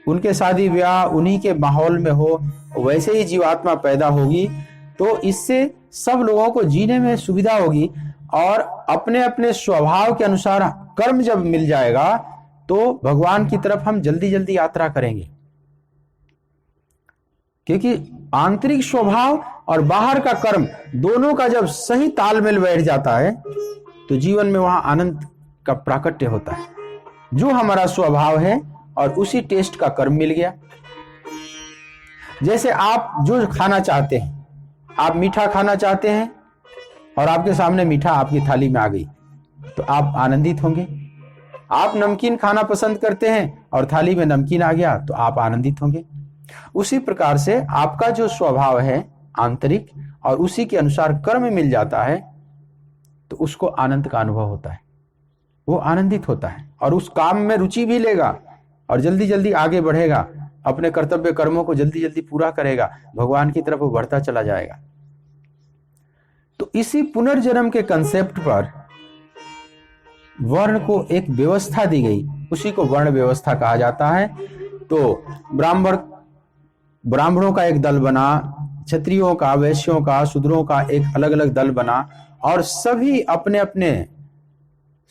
Speaker 1: उनके शादी ब्याह उन्हीं के माहौल में हो, वैसे ही जीवात्मा पैदा होगी, तो इससे सब लोगों को जीने में सुविधा होगी। और अपने अपने स्वभाव के अनुसार कर्म जब मिल जाएगा तो भगवान की तरफ हम जल्दी जल्दी यात्रा करेंगे, क्योंकि आंतरिक स्वभाव और बाहर का कर्म दोनों का जब सही तालमेल बैठ जाता है तो जीवन में वहां आनंद का प्राकट्य होता है। जो हमारा स्वभाव है और उसी टेस्ट का कर्म मिल गया। जैसे आप जो खाना चाहते हैं, आप मीठा खाना चाहते हैं और आपके सामने मीठा आपकी थाली में आ गई, तो आप आनंदित होंगे। आप नमकीन खाना पसंद करते हैं और थाली में नमकीन आ गया, तो आप आनंदित होंगे। उसी प्रकार से आपका जो स्वभाव है आंतरिक और उसी के अनुसार कर्म मिल जाता है, तो उसको आनंद का अनुभव होता है, वो आनंदित होता है और उस काम में रुचि भी लेगा और जल्दी जल्दी आगे बढ़ेगा, अपने कर्तव्य कर्मों को जल्दी जल्दी पूरा करेगा, भगवान की तरफ वो बढ़ता चला जाएगा। तो इसी पुनर्जन्म के कंसेप्ट पर वर्ण को एक व्यवस्था दी गई, उसी को वर्ण व्यवस्था कहा जाता है। तो ब्राह्मणों का एक दल बना, क्षत्रियों का, वैश्यों का, शूद्रों का एक अलग अलग दल बना, और सभी अपने अपने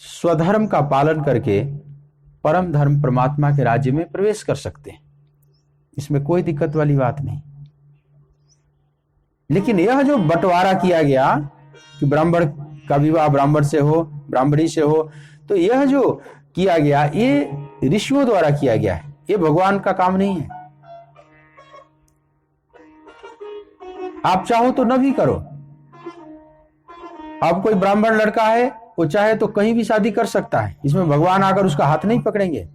Speaker 1: स्वधर्म का पालन करके परम धर्म परमात्मा के राज्य में प्रवेश कर सकते हैं। इसमें कोई दिक्कत वाली बात नहीं। लेकिन यह जो बंटवारा किया गया कि ब्राह्मण का विवाह ब्राह्मण से हो, ब्राह्मणी से हो, तो यह जो किया गया ये ऋषियों द्वारा किया गया है, ये भगवान का काम नहीं है। आप चाहो तो न भी करो। अब कोई ब्राह्मण लड़का है, वो चाहे तो कहीं भी शादी कर सकता है, इसमें भगवान आकर उसका हाथ नहीं पकड़ेंगे,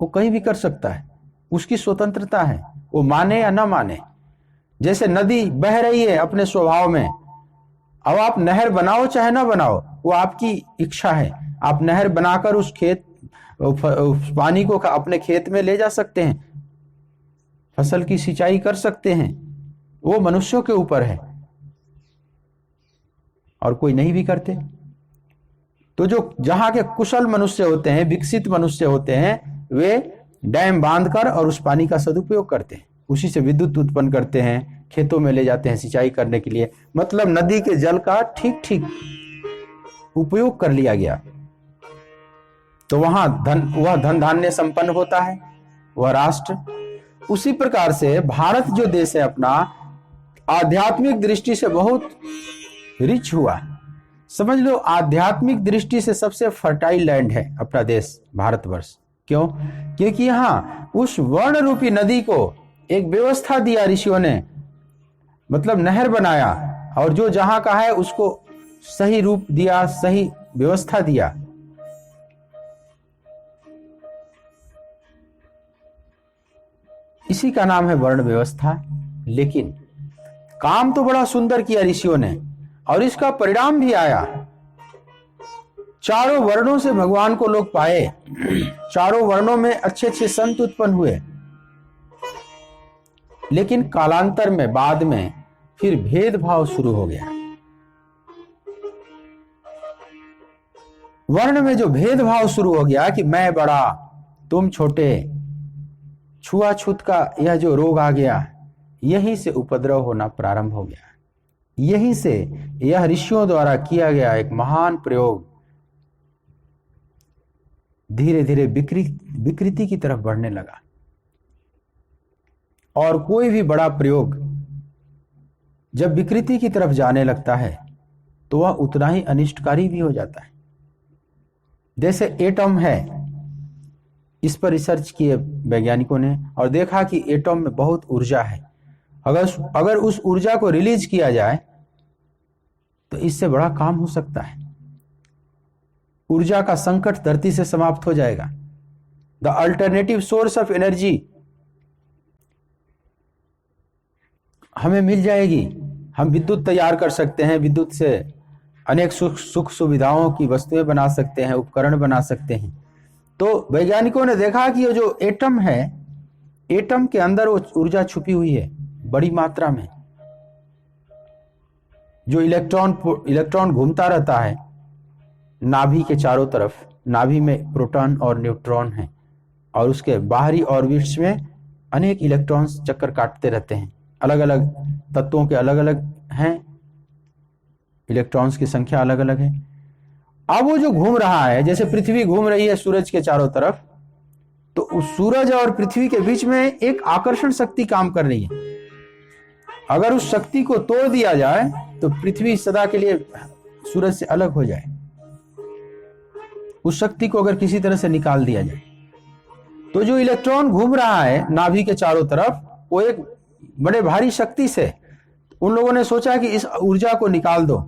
Speaker 1: वो कहीं भी कर सकता है, उसकी स्वतंत्रता है, वो माने या ना माने। जैसे नदी बह रही है अपने स्वभाव में, अब आप नहर बनाओ चाहे ना बनाओ, वो आपकी इच्छा है। आप नहर बनाकर उस पानी को अपने खेत में ले जा सकते हैं, फसल की सिंचाई कर सकते हैं, वो मनुष्यों के ऊपर है, और कोई नहीं भी करते। तो जो जहां के कुशल मनुष्य होते हैं, विकसित मनुष्य होते हैं, वे डैम बांधकर और उस पानी का सदुपयोग करते हैं, उसी से विद्युत उत्पन्न करते हैं, खेतों में ले जाते हैं सिंचाई करने के लिए। मतलब नदी के जल का ठीक ठीक उपयोग कर लिया गया, तो वह धन धान्य संपन्न होता है, वह राष्ट्र। उसी प्रकार से भारत जो देश है अपना, आध्यात्मिक दृष्टि से बहुत रिच हुआ। समझ लो आध्यात्मिक दृष्टि से सबसे फर्टाइल लैंड है अपना देश भारतवर्ष। क्यों? क्योंकि यहां उस वर्ण रूपी नदी को एक व्यवस्था दिया ऋषियों ने, मतलब नहर बनाया, और जो जहां का है उसको सही रूप दिया, सही व्यवस्था दिया। इसी का नाम है वर्ण व्यवस्था। लेकिन काम तो बड़ा सुंदर किया ऋषियों ने, और इसका परिणाम भी आया। चारों वर्णों से भगवान को लोग पाए, चारों वर्णों में अच्छे अच्छे संत उत्पन्न हुए। लेकिन कालांतर में, बाद में फिर भेदभाव शुरू हो गया। वर्ण में जो भेदभाव शुरू हो गया कि मैं बड़ा तुम छोटे, छुआछूत का यह जो रोग आ गया, यहीं से उपद्रव होना प्रारंभ हो गया। यहीं से यह ऋषियों द्वारा किया गया एक महान प्रयोग धीरे धीरे विकृति की तरफ बढ़ने लगा। और कोई भी बड़ा प्रयोग जब विकृति की तरफ जाने लगता है तो वह उतना ही अनिष्टकारी भी हो जाता है। जैसे एटम है, इस पर रिसर्च किए वैज्ञानिकों ने और देखा कि एटम में बहुत ऊर्जा है। अगर उस ऊर्जा को रिलीज किया जाए तो इससे बड़ा काम हो सकता है। ऊर्जा का संकट धरती से समाप्त हो जाएगा। The alternative source of energy हमें मिल जाएगी। हम विद्युत तैयार कर सकते हैं, विद्युत से अनेक सुख सुविधाओं की वस्तुएं बना सकते हैं, उपकरण बना सकते हैं। तो वैज्ञानिकों ने देखा कि ये जो एटम है, एटम के अंदर वो ऊर्जा छुपी हुई है बड़ी मात्रा में। जो इलेक्ट्रॉन घूमता रहता है नाभि के चारों तरफ, नाभि में प्रोटॉन और न्यूट्रॉन है और उसके बाहरी ऑर्बिट्स में अनेक इलेक्ट्रॉन्स चक्कर काटते रहते हैं। अलग अलग तत्वों के अलग अलग हैं, इलेक्ट्रॉन्स की संख्या अलग अलग है। अब वो जो घूम रहा है, जैसे पृथ्वी घूम रही है सूरज के चारों तरफ, तो उस सूरज और पृथ्वी के बीच में एक आकर्षण शक्ति काम कर रही है। अगर उस शक्ति को तोड़ दिया जाए तो पृथ्वी सदा के लिए सूरज से अलग हो जाए। उस शक्ति को अगर किसी तरह से निकाल दिया जाए तो जो इलेक्ट्रॉन घूम रहा है नाभि के चारों तरफ, वो एक बड़े भारी शक्ति से, उन लोगों ने सोचा कि इस ऊर्जा को निकाल दो,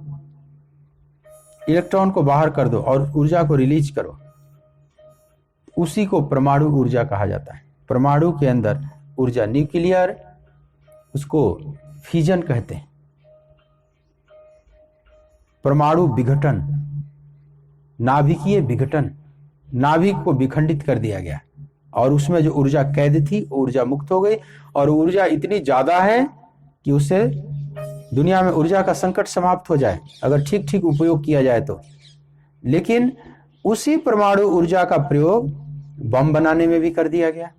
Speaker 1: इलेक्ट्रॉन को बाहर कर दो और ऊर्जा को रिलीज करो। उसी को परमाणु ऊर्जा कहा जाता है। परमाणु के अंदर ऊर्जा, न्यूक्लियर, उसको फ्यूजन कहते हैं। परमाणु विघटन, नाभिकीय विघटन, नाभिक को विखंडित कर दिया गया और उसमें जो ऊर्जा कैद थी ऊर्जा मुक्त हो गई। और ऊर्जा इतनी ज्यादा है कि उससे दुनिया में ऊर्जा का संकट समाप्त हो जाए अगर ठीक ठीक उपयोग किया जाए तो। लेकिन उसी परमाणु ऊर्जा का प्रयोग बम बनाने में भी कर दिया गया।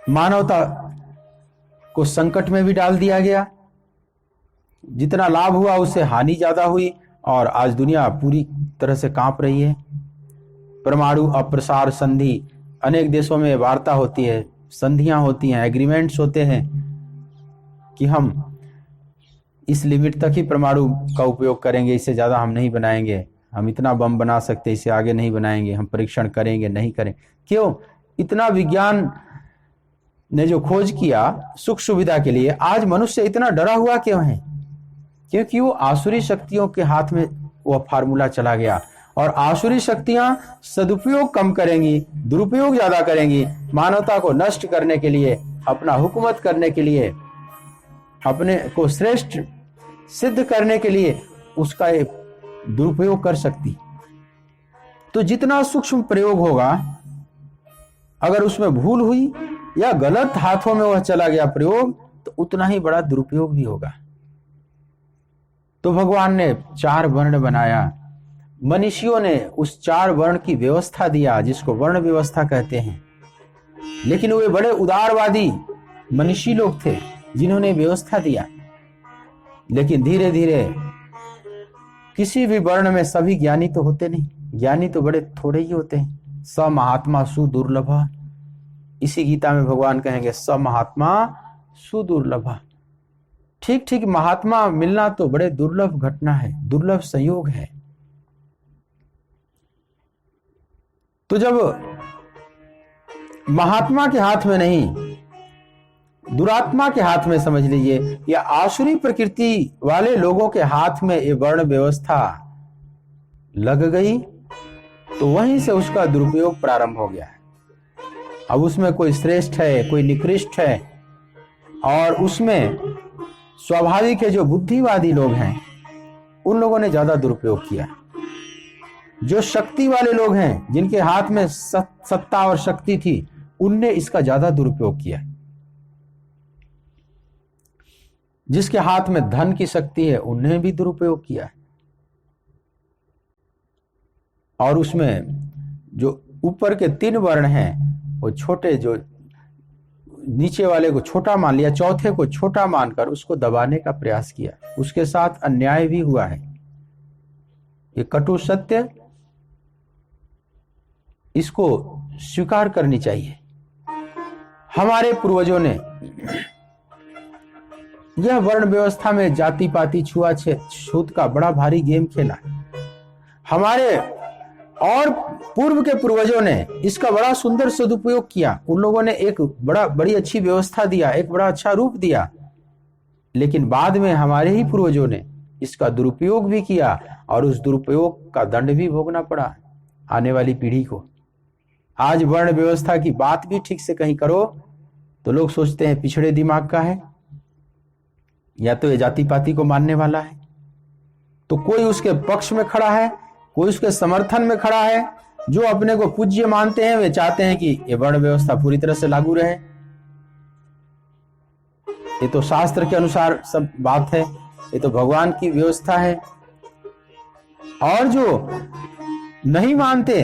Speaker 1: मानवता को संकट में भी डाल दिया गया। जितना लाभ हुआ उससे हानि ज्यादा हुई और आज दुनिया पूरी तरह से कांप रही है। परमाणु अप्रसार संधि, अनेक देशों में वार्ता होती है, संधियां होती हैं, एग्रीमेंट्स होते हैं कि हम इस लिमिट तक ही परमाणु का उपयोग करेंगे, इससे ज्यादा हम नहीं बनाएंगे, हम इतना बम बना सकते, इससे आगे नहीं बनाएंगे, हम परीक्षण करेंगे नहीं करें। क्यों? इतना विज्ञान ने जो खोज किया सुख सुविधा के लिए, आज मनुष्य इतना डरा हुआ क्यों है? क्योंकि वो आसुरी शक्तियों के हाथ में वह फार्मूला चला गया और आसुरी शक्तियां सदुपयोग कम करेंगी, दुरुपयोग ज्यादा करेंगी। मानवता को नष्ट करने के लिए, अपना हुकूमत करने के लिए, अपने को श्रेष्ठ सिद्ध करने के लिए उसका एक दुरुपयोग कर सकती। तो जितना सूक्ष्म प्रयोग होगा, अगर उसमें भूल हुई या गलत हाथों में वह चला गया प्रयोग, तो उतना ही बड़ा दुरुपयोग भी होगा। तो भगवान ने 4 वर्ण बनाया, मनीषियों ने उस 4 वर्ण की व्यवस्था दिया जिसको वर्ण व्यवस्था कहते हैं। लेकिन वे बड़े उदारवादी मनीषी लोग थे जिन्होंने व्यवस्था दिया। लेकिन धीरे धीरे किसी भी वर्ण में सभी ज्ञानी तो होते नहीं, ज्ञानी तो बड़े थोड़े ही होते हैं। स महात्मा सुदुर्लभ, इसी गीता में भगवान कहेंगे स महात्मा सुदुर्लभ। ठीक ठीक महात्मा मिलना तो बड़े दुर्लभ घटना है, दुर्लभ संयोग है। तो जब महात्मा के हाथ में नहीं, दुरात्मा के हाथ में समझ लीजिए, या आसुरी प्रकृति वाले लोगों के हाथ में ये वर्ण व्यवस्था लग गई, तो वहीं से उसका दुरुपयोग प्रारंभ हो गया है। अब उसमें कोई श्रेष्ठ है, कोई निकृष्ट है, और उसमें स्वाभाविक है जो बुद्धिवादी लोग हैं उन लोगों ने ज्यादा दुरुपयोग किया। जो शक्ति वाले लोग हैं, जिनके हाथ में सत्ता और शक्ति थी, उनने इसका ज्यादा दुरुपयोग किया। जिसके हाथ में धन की शक्ति है, उन्हें भी दुरुपयोग किया। और उसमें जो ऊपर के 3 वर्ण हैं वो छोटे, जो नीचे वाले को छोटा मान लिया, चौथे को छोटा मानकर उसको दबाने का प्रयास किया। उसके साथ अन्याय भी हुआ है। ये कटु सत्य, इसको स्वीकार करनी चाहिए। हमारे पूर्वजों ने यह वर्ण व्यवस्था में जाति पाति छूत का बड़ा भारी गेम खेला। हमारे और पूर्व के पूर्वजों ने इसका बड़ा सुंदर सदुपयोग किया। उन लोगों ने एक बड़ी अच्छी व्यवस्था दिया, एक बड़ा अच्छा रूप दिया, लेकिन बाद में हमारे ही पूर्वजों ने इसका दुरुपयोग भी किया और उस दुरुपयोग का दंड भी भोगना पड़ा आने वाली पीढ़ी को। आज वर्ण व्यवस्था की बात भी ठीक से कहीं करो तो लोग सोचते हैं पिछड़े दिमाग का है, या तो ये जाति पाति को मानने वाला है। तो कोई उसके पक्ष में खड़ा है, कोई उसके समर्थन में खड़ा है। जो अपने को पूज्य मानते हैं वे चाहते हैं कि ये वर्ण व्यवस्था पूरी तरह से लागू रहे। ये तो शास्त्र के अनुसार सब बात है, ये तो भगवान की व्यवस्था है। और जो नहीं मानते,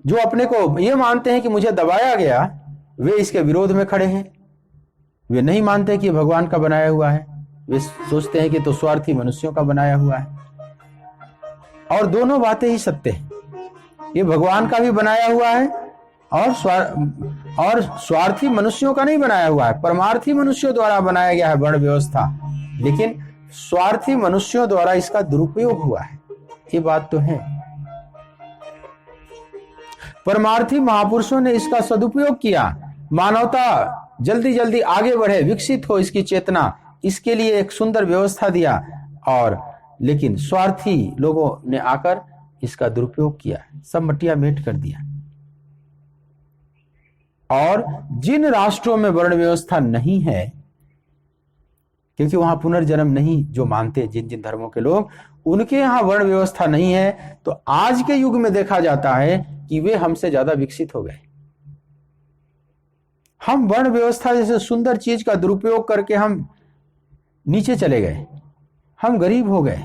Speaker 1: जो अपने को ये मानते हैं कि मुझे दबाया गया, वे इसके विरोध में खड़े हैं। वे नहीं मानते कि भगवान का बनाया हुआ है, वे सोचते हैं कि तो स्वार्थी मनुष्यों का बनाया हुआ है। और दोनों बातें ही सत्य हैं। ये भगवान का भी बनाया हुआ है और स्वार्थी मनुष्यों का नहीं बनाया हुआ है। परमार्थी मनुष्यों द्वारा बनाया गया है वर्ण व्यवस्था, लेकिन स्वार्थी मनुष्यों द्वारा इसका दुरुपयोग हुआ है। ये बात तो है। परमार्थी महापुरुषों ने इसका सदुपयोग किया। मानवता जल्दी जल्दी आगे बढ़े, विकसित हो इसकी चेतना, इसके लिए एक सुंदर व्यवस्था दिया। और लेकिन स्वार्थी लोगों ने आकर इसका दुरुपयोग किया, सब मटिया मेट कर दिया। और जिन राष्ट्रों में वर्ण व्यवस्था नहीं है, क्योंकि वहां पुनर्जन्म नहीं जो मानते, जिन जिन धर्मों के लोग, उनके यहां वर्ण व्यवस्था नहीं है, तो आज के युग में देखा जाता है कि वे हमसे ज्यादा विकसित हो गए। हम वर्ण व्यवस्था जैसे सुंदर चीज का दुरुपयोग करके हम नीचे चले गए, हम गरीब हो गए,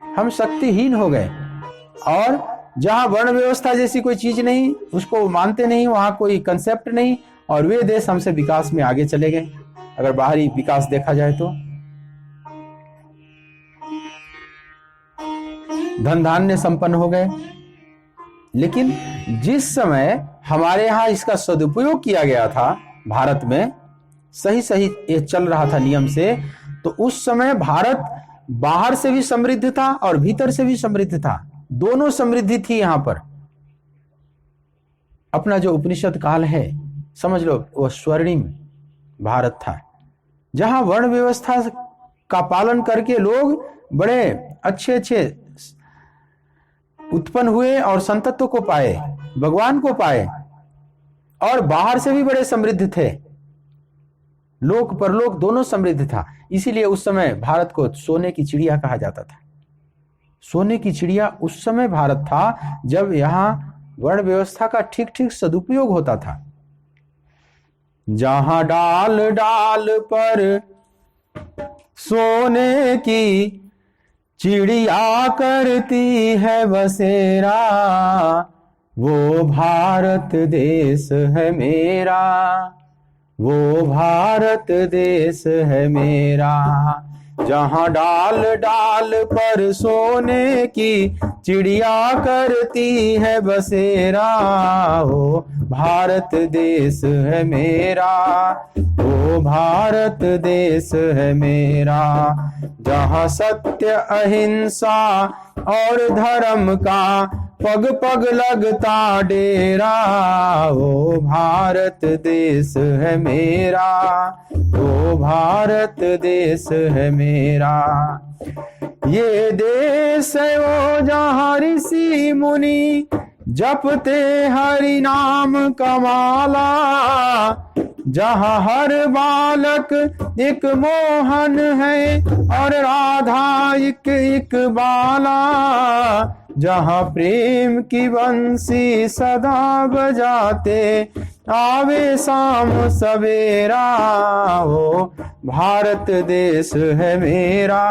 Speaker 1: हम शक्तिहीन हो गए। और जहां वर्ण व्यवस्था जैसी कोई चीज नहीं, उसको मानते नहीं, वहां कोई कंसेप्ट नहीं, और वे देश हमसे विकास में आगे चले गए। अगर बाहरी विकास देखा जाए तो धन धान्य संपन्न हो गए। लेकिन जिस समय हमारे यहां इसका सदुपयोग किया गया था, भारत में सही सही ये चल रहा था नियम से, तो उस समय भारत बाहर से भी समृद्ध था और भीतर से भी समृद्ध था। दोनों समृद्धि थी यहां पर। अपना जो उपनिषद काल है, समझ लो वो स्वर्णिम भारत था, जहां वर्ण व्यवस्था का पालन करके लोग बड़े अच्छे अच्छे उत्पन्न हुए और संतत्व को पाए, भगवान को पाए, और बाहर से भी बड़े समृद्ध थे। लोक परलोक दोनों समृद्ध था। इसीलिए उस समय भारत को सोने की चिड़िया कहा जाता था। सोने की चिड़िया उस समय भारत था जब यहां वर्ण व्यवस्था का ठीक ठीक सदुपयोग होता था। जहां डाल डाल पर सोने की चिड़िया करती है बसेरा, वो भारत देश है मेरा, वो भारत देश है मेरा। जहां डाल डाल पर सोने की चिड़िया करती है बसेरा, वो भारत देश है मेरा, वो भारत देश है मेरा। जहां सत्य अहिंसा और धर्म का पग पग लगता डेरा, वो भारत देश है मेरा, वो भारत देश है मेरा। ये देश है वो जहाँ ऋषि मुनि जपते हरि नाम का माला, जहाँ हर बालक एक मोहन है और राधा एक एक बाला, जहाँ प्रेम की बंसी सदा बजाते आवे शाम सवेरा। वो भारत देश है मेरा,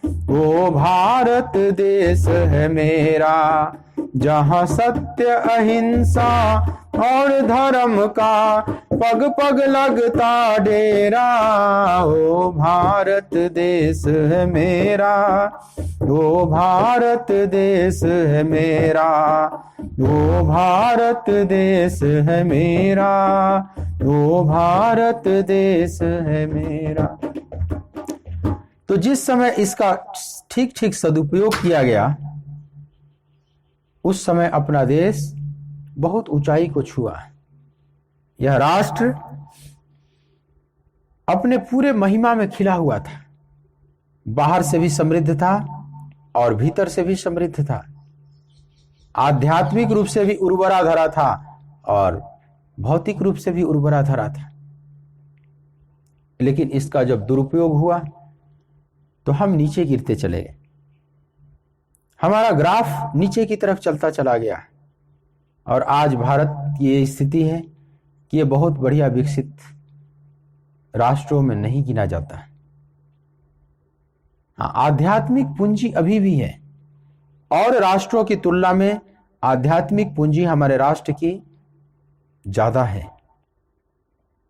Speaker 1: वो भारत देश है मेरा, जहाँ सत्य अहिंसा और धर्म का पग पग लगता डेरा। वो भारत देश है मेरा, वो भारत देश है मेरा, वो भारत देश है मेरा, वो भारत देश है मेरा। तो जिस समय इसका ठीक ठीक सदुपयोग किया गया, उस समय अपना देश बहुत ऊंचाई को छुआ। यह राष्ट्र अपने पूरे महिमा में खिला हुआ था, बाहर से भी समृद्ध था और भीतर से भी समृद्ध था, आध्यात्मिक रूप से भी उर्वरा धरा था और भौतिक रूप से भी उर्वरा धरा था। लेकिन इसका जब दुरुपयोग हुआ तो हम नीचे गिरते चले गए, हमारा ग्राफ नीचे की तरफ चलता चला गया और आज भारत की ये स्थिति है कि ये बहुत बढ़िया विकसित राष्ट्रों में नहीं गिना जाता। हाँ, आध्यात्मिक पूंजी अभी भी है और राष्ट्रों की तुलना में आध्यात्मिक पूंजी हमारे राष्ट्र की ज्यादा है।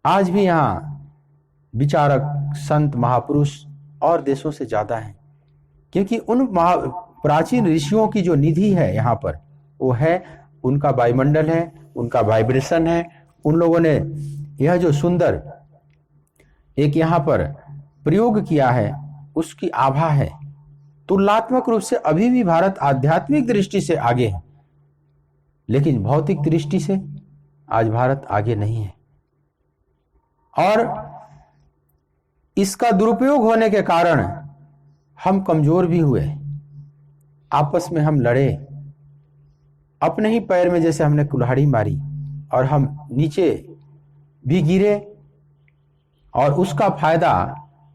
Speaker 1: आज भी यहाँ विचारक, संत, महापुरुष और देशों से ज्यादा है, क्योंकि उन प्राचीन ऋषियों की जो निधि है यहाँ पर, वो है उनका वायुमंडल है, उनका वाइब्रेशन है। उन लोगों ने यह जो सुंदर एक यहाँ पर प्रयोग किया है, उसकी आभा है। तुलनात्मक रूप से अभी भी भारत आध्यात्मिक दृष्टि से आगे है, लेकिन भौतिक दृष्टि से आज भारत आगे नहीं है। और इसका दुरुपयोग होने के कारण हम कमजोर भी हुए, आपस में हम लड़े, अपने ही पैर में जैसे हमने कुल्हाड़ी मारी और हम नीचे भी गिरे और उसका फायदा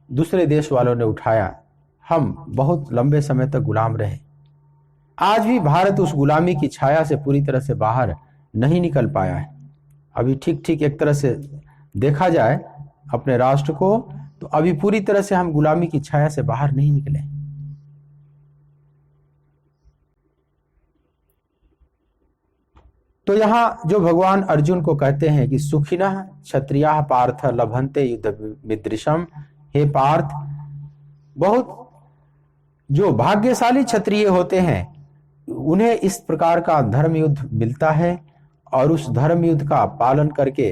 Speaker 1: दूसरे देश वालों ने उठाया। हम बहुत लंबे समय तक गुलाम रहे। आज भी भारत उस गुलामी की छाया से पूरी तरह से बाहर नहीं निकल पाया है। अभी ठीक ठीक एक तरह से देखा जाए अपने राष्ट्र को, तो अभी पूरी तरह से हम गुलामी की छाया से बाहर नहीं निकले। तो यहां जो भगवान अर्जुन को कहते हैं कि सुखिनः क्षत्रियाः पार्थ लभन्ते युद्ध विदृशम, हे पार्थ, बहुत जो भाग्यशाली क्षत्रिय होते हैं उन्हें इस प्रकार का धर्म युद्ध मिलता है और उस धर्म युद्ध का पालन करके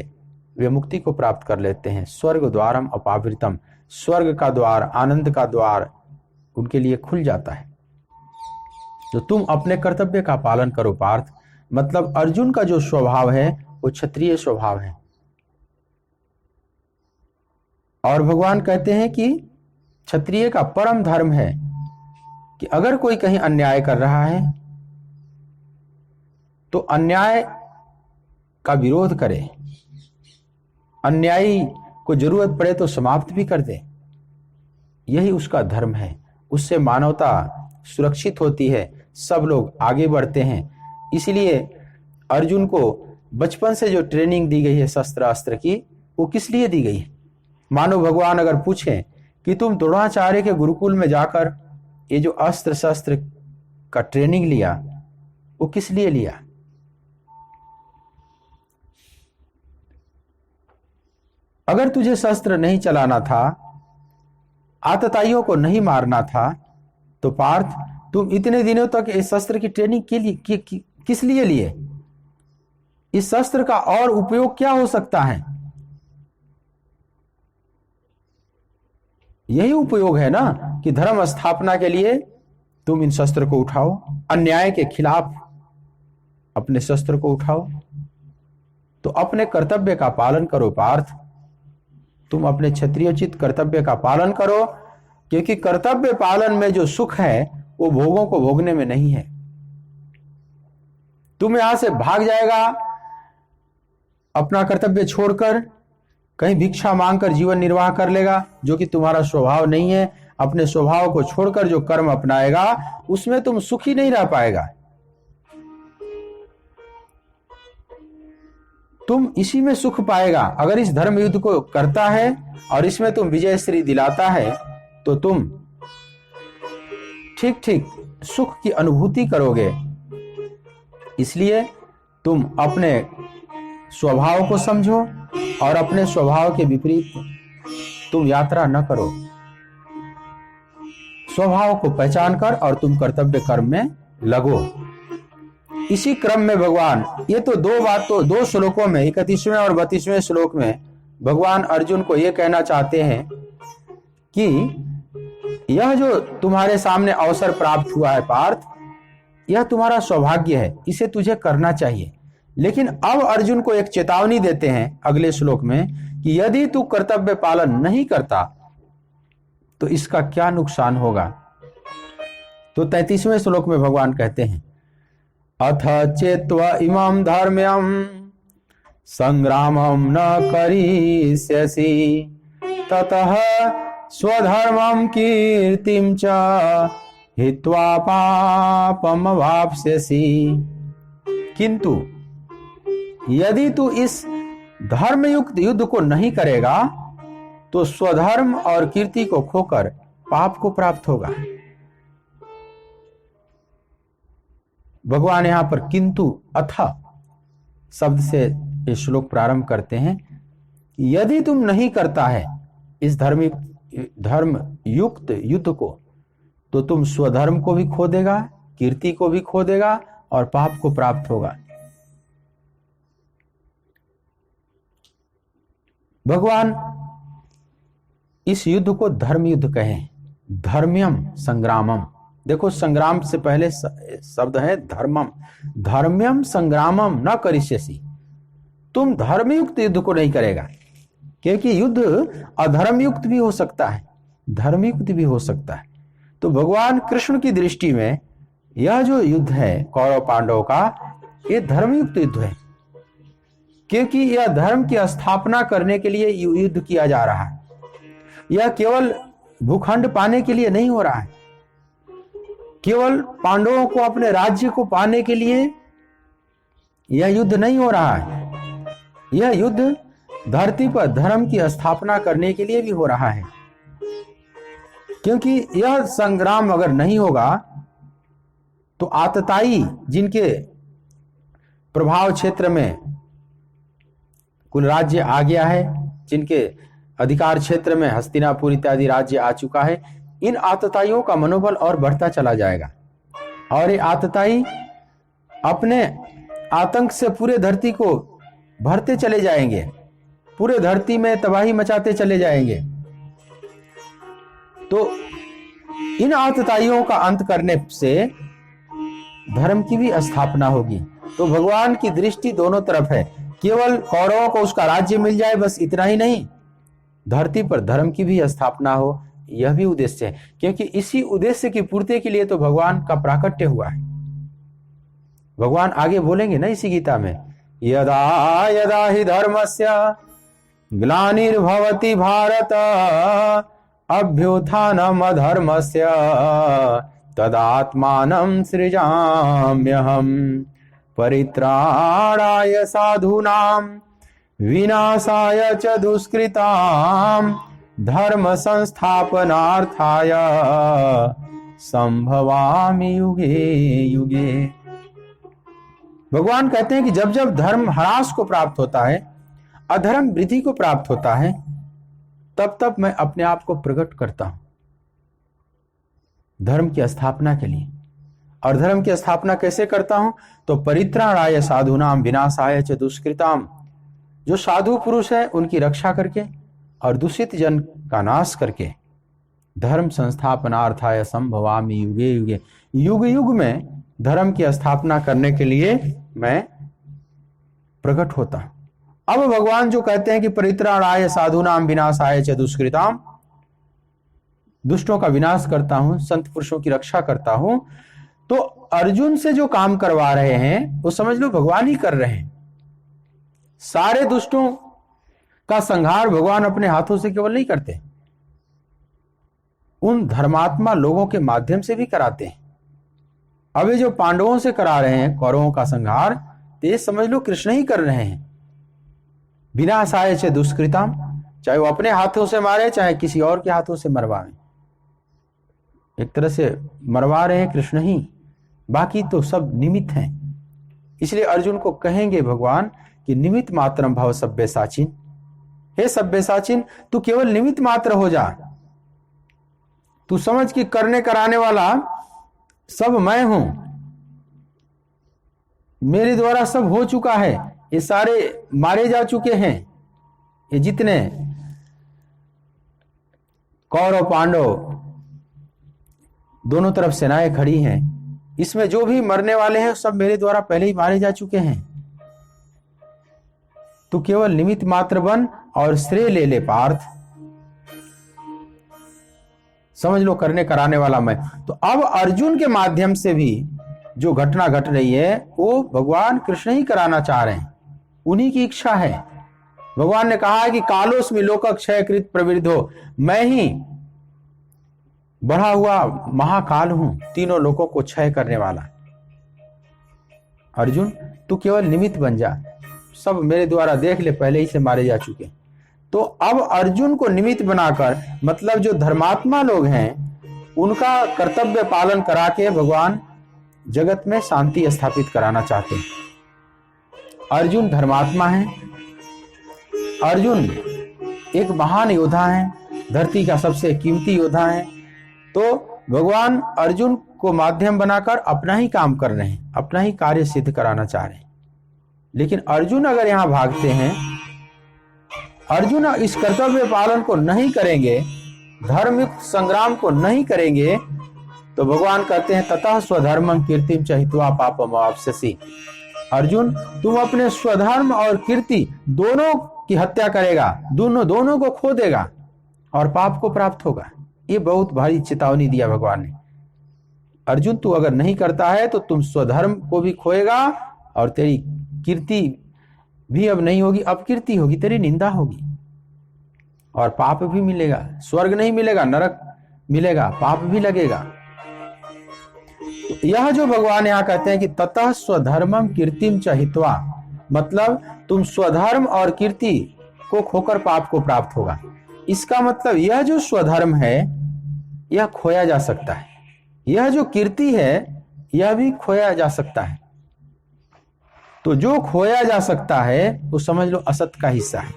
Speaker 1: वे मुक्ति को प्राप्त कर लेते हैं। स्वर्ग द्वारम अपावृतम, स्वर्ग का द्वार, आनंद का द्वार उनके लिए खुल जाता है। तो तुम अपने कर्तव्य का पालन करो पार्थ। मतलब अर्जुन का जो स्वभाव है वो क्षत्रिय स्वभाव है। और भगवान कहते हैं कि क्षत्रिय का परम धर्म है कि अगर कोई कहीं अन्याय कर रहा है तो अन्याय का विरोध करे, अन्यायी को जरूरत पड़े तो समाप्त भी कर दे। यही उसका धर्म है। उससे मानवता सुरक्षित होती है, सब लोग आगे बढ़ते हैं। इसलिए अर्जुन को बचपन से जो ट्रेनिंग दी गई है शस्त्र अस्त्र की, वो किस लिए दी गई है? मानो भगवान अगर पूछें कि तुम द्रोणाचार्य के गुरुकुल में जाकर ये जो अस्त्र शस्त्र का ट्रेनिंग लिया, वो किस लिए लिया? अगर तुझे शस्त्र नहीं चलाना था, आतताइयों को नहीं मारना था, तो पार्थ तुम इतने दिनों तक इस शस्त्र की ट्रेनिंग के लिए किस लिए लिए? इस शस्त्र का और उपयोग क्या हो सकता है? यही उपयोग है ना कि धर्म स्थापना के लिए तुम इन शस्त्र को उठाओ, अन्याय के खिलाफ अपने शस्त्र को उठाओ। तो अपने कर्तव्य का पालन करो पार्थ, तुम अपने क्षत्रियोचित कर्तव्य का पालन करो, क्योंकि कर्तव्य पालन में जो सुख है वो भोगों को भोगने में नहीं है। तुम यहां से भाग जाएगा अपना कर्तव्य छोड़कर, कहीं भिक्षा मांगकर जीवन निर्वाह कर लेगा, जो कि तुम्हारा स्वभाव नहीं है। अपने स्वभाव को छोड़कर जो कर्म अपनाएगा उसमें तुम सुखी नहीं रह पाएगा। तुम इसी में सुख पाएगा। अगर इस धर्म युद्ध को करता है और इसमें तुम विजय श्री दिलाता है तो तुम ठीक ठीक सुख की अनुभूति करोगे। इसलिए तुम अपने स्वभाव को समझो और अपने स्वभाव के विपरीत तुम यात्रा न करो। स्वभाव को पहचान कर और तुम कर्तव्य कर्म में लगो। इसी क्रम में भगवान, ये तो दो श्लोकों में 31वें और 32वें श्लोक में भगवान अर्जुन को यह कहना चाहते हैं कि यह जो तुम्हारे सामने अवसर प्राप्त हुआ है पार्थ, यह तुम्हारा सौभाग्य है, इसे तुझे करना चाहिए। लेकिन अब अर्जुन को एक चेतावनी देते हैं अगले श्लोक में कि यदि तू कर्तव्य पालन नहीं करता तो इसका क्या नुकसान होगा। तो 33वें श्लोक में भगवान कहते हैं, अथ चेत्वा इमं धर्म्यं संग्रामं न करिष्यसि ततः स्वधर्मं कीर्तिं च हित्वा पापमवाप्स्यसि। किंतु यदि तू इस धर्मयुक्त युद्ध को नहीं करेगा तो स्वधर्म और कीर्ति को खोकर पाप को प्राप्त होगा। भगवान यहां पर किंतु अथ शब्द से ये श्लोक प्रारंभ करते हैं। यदि तुम नहीं करता है इस धर्म युक्त युद्ध को तो तुम स्वधर्म को भी खो देगा, कीर्ति को भी खो देगा और पाप को प्राप्त होगा। भगवान इस युद्ध को धर्म युद्ध कहें, धर्म्यम संग्रामम। देखो, संग्राम से पहले शब्द है धर्मम। धर्म्यम संग्रामम न करिष्यसि, तुम धर्मयुक्त युद्ध को नहीं करेगा, क्योंकि युद्ध अधर्म युक्त भी हो सकता है, धर्मयुक्त भी हो सकता है। तो भगवान कृष्ण की दृष्टि में यह जो युद्ध है कौरव पांडव का, यह धर्मयुक्त युद्ध है, क्योंकि यह धर्म की स्थापना करने के लिए युद्ध किया जा रहा है। यह केवल भूखंड पाने के लिए नहीं हो रहा है, केवल पांडवों को अपने राज्य को पाने के लिए यह युद्ध नहीं हो रहा है। यह युद्ध धरती पर धर्म की स्थापना करने के लिए भी हो रहा है, क्योंकि यह संग्राम अगर नहीं होगा तो आतताई जिनके प्रभाव क्षेत्र में कुल राज्य आ गया है, जिनके अधिकार क्षेत्र में हस्तिनापुर इत्यादि राज्य आ चुका है, इन आतताइयों का मनोबल और बढ़ता चला जाएगा और ये आतताई अपने आतंक से पूरे धरती को भरते चले जाएंगे, पूरे धरती में तबाही मचाते चले जाएंगे। तो इन आतताइयों का अंत करने से धर्म की भी स्थापना होगी। तो भगवान की दृष्टि दोनों तरफ है, केवल कौरवों को उसका राज्य मिल जाए बस इतना ही नहीं, धरती पर धर्म की भी स्थापना हो, यह भी उद्देश्य है। क्योंकि इसी उद्देश्य की पूर्ति के लिए तो भगवान का प्राकट्य हुआ है। भगवान आगे बोलेंगे ना इसी गीता में, यदा यदा हि धर्मस्य ग्लानिर्भवति भारत अभ्युत्थानम् अधर्मस्य तदात्मानं सृजाम्यहम् परित्राणाय साधूनां विनाशाय च दुष्कृतां धर्म संस्थापनार्थाय संभवामि युगे युगे। भगवान कहते हैं कि जब जब धर्म ह्रास को प्राप्त होता है, अधर्म वृद्धि को प्राप्त होता है, तब तब मैं अपने आप को प्रकट करता हूं धर्म की स्थापना के लिए। और धर्म की स्थापना कैसे करता हूं? तो परित्राणाय साधूनाम विनाशाय च दुष्कृताम, जो साधु पुरुष है उनकी रक्षा करके और दूषित जन का नाश करके धर्म संस्थापनार्थाय संभवामि युगे युगे, युग युग में धर्म की स्थापना करने के लिए मैं प्रकट होता हूं। अब भगवान जो कहते हैं कि परित्राणाय साधूनाम विनाशाय च दुष्कृताम, दुष्टों का विनाश करता हूं, संत पुरुषों की रक्षा करता हूं, तो अर्जुन से जो काम करवा रहे हैं वो समझ लो भगवान ही कर रहे हैं। सारे दुष्टों का संहार भगवान अपने हाथों से केवल नहीं करते, उन धर्मात्मा लोगों के माध्यम से भी कराते हैं। अब ये जो पांडवों से करा रहे हैं कौरवों का संहार, तो ये समझ लो कृष्ण ही कर रहे हैं। विनाशाय च दुष्कृतम, चाहे वो अपने हाथों से मारे चाहे किसी और के हाथों से मरवाए, एक तरह से मरवा रहे हैं कृष्ण ही, बाकी तो सब निमित्त हैं। इसलिए अर्जुन को कहेंगे भगवान कि निमित्त मात्रम भव सब्यसाचिन, हे सब्यसाचिन तू केवल निमित्त मात्र हो जा, तू समझ कि करने कराने वाला सब मैं हूं, मेरे द्वारा सब हो चुका है, ये सारे मारे जा चुके हैं, ये जितने कौरव पांडव दोनों तरफ सेनाएं खड़ी हैं, इसमें जो भी मरने वाले हैं सब मेरे द्वारा पहले ही मारे जा चुके हैं, तू केवल निमित्त मात्र बन और श्रेय ले ले पार्थ, समझ लो करने कराने वाला मैं। तो अब अर्जुन के माध्यम से भी जो घटना घट रही है वो भगवान कृष्ण ही कराना चाह रहे हैं, उन्हीं की इच्छा है। भगवान ने कहा है कि कालोस्मि लोक क्षय कृत प्रवृद्धो, मैं ही बढ़ा हुआ महाकाल हूं, तीनों लोकों को क्षय करने वाला। अर्जुन तू केवल निमित्त बन जा, सब मेरे द्वारा देख ले पहले ही से मारे जा चुके। तो अब अर्जुन को निमित्त बनाकर, मतलब जो धर्मात्मा लोग हैं उनका कर्तव्य पालन करा के भगवान जगत में शांति स्थापित कराना चाहते हैं। अर्जुन धर्मात्मा है, अर्जुन एक महान योद्धा है, धरती का सबसे कीमती योद्धा है। तो भगवान अर्जुन को माध्यम बनाकर अपना ही काम कर रहे हैं, अपना ही कार्य सिद्ध कराना चाह रहे हैं। लेकिन अर्जुन अगर यहां भागते हैं, अर्जुन इस कर्तव्य पालन को नहीं करेंगे, धर्मयुक्त संग्राम को नहीं करेंगे, तो भगवान कहते हैं ततः स्वधर्मं कीर्तिम च हित्वा पापम अवाप्स्यसि। अर्जुन तुम अपने स्वधर्म और कीर्ति दोनों की हत्या करेगा, दोनों को खो देगा और पाप को प्राप्त होगा। ये बहुत भारी चेतावनी दिया भगवान ने। अर्जुन तू अगर नहीं करता है तो तुम स्वधर्म को भी खोएगा और तेरी कीर्ति भी अब नहीं होगी, अपकीर्ति होगी, तेरी निंदा होगी और पाप भी मिलेगा। स्वर्ग नहीं मिलेगा, नरक मिलेगा, पाप भी लगेगा। तो यह जो भगवान यहां कहते हैं कि ततः स्वधर्मम कीर्तिम च हित्वा, मतलब तुम स्वधर्म और कीर्ति को खोकर पाप को प्राप्त होगा। इसका मतलब यह जो स्वधर्म है यह खोया जा सकता है, यह जो कीर्ति है यह भी खोया जा सकता है। तो जो खोया जा सकता है वो समझ लो असत का हिस्सा है,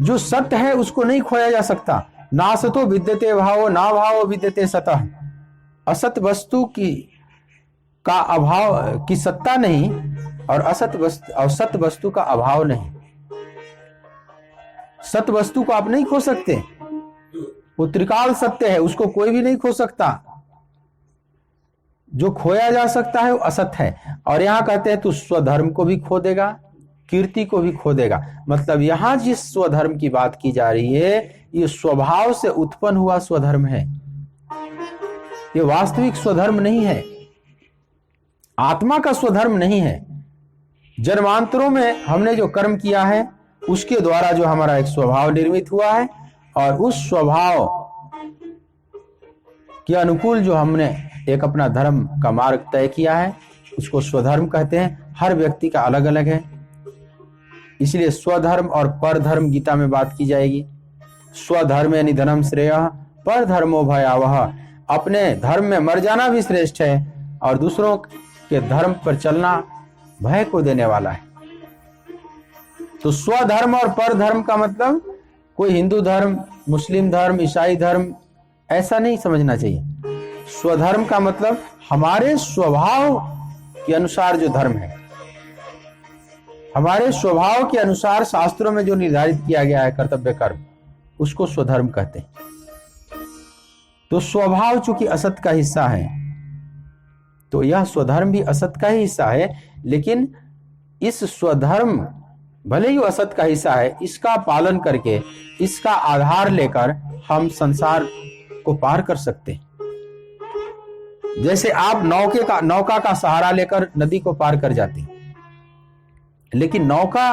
Speaker 1: जो सत्य है उसको नहीं खोया जा सकता। नासतो विद्यते भावो ना भावो विद्यते सतः, असत वस्तु की का अभाव की सत्ता नहीं और असत वस्तु का अभाव नहीं। सत वस्तु को आप नहीं खो सकते, वो त्रिकाल सत्य है, उसको कोई भी नहीं खो सकता। जो खोया जा सकता है वो असत है। और यहां कहते हैं तू स्वधर्म को भी खो देगा, कीर्ति को भी खो देगा। मतलब यहां जिस स्वधर्म की बात की जा रही है ये स्वभाव से उत्पन्न हुआ स्वधर्म है, ये वास्तविक स्वधर्म नहीं है, आत्मा का स्वधर्म नहीं है। जन्मांतरों में हमने जो कर्म किया है उसके द्वारा जो हमारा एक स्वभाव निर्मित हुआ है और उस स्वभाव के अनुकूल जो हमने एक अपना धर्म का मार्ग तय किया है उसको स्वधर्म कहते हैं। हर व्यक्ति का अलग अलग है, इसलिए स्वधर्म और परधर्म गीता में बात की जाएगी। स्वधर्मे निधनम श्रेयः परधर्मो भयावह, अपने धर्म में मर जाना भी श्रेष्ठ है और दूसरों के धर्म पर चलना भय को देने वाला है। तो स्वधर्म और परधर्म का मतलब कोई हिंदू धर्म, मुस्लिम धर्म, ईसाई धर्म ऐसा नहीं समझना चाहिए। स्वधर्म का मतलब हमारे स्वभाव के अनुसार जो धर्म है, हमारे स्वभाव के अनुसार शास्त्रों में जो निर्धारित किया गया है कर्तव्य कर्म, उसको स्वधर्म कहते हैं। तो स्वभाव चूंकि असत का हिस्सा है तो यह स्वधर्म भी असत का ही हिस्सा है, लेकिन इस स्वधर्म भले ही असत का हिस्सा है, इसका पालन करके, इसका आधार लेकर हम संसार को पार कर सकते हैं। जैसे आप नौका का सहारा लेकर नदी को पार कर जाते हैं, लेकिन नौका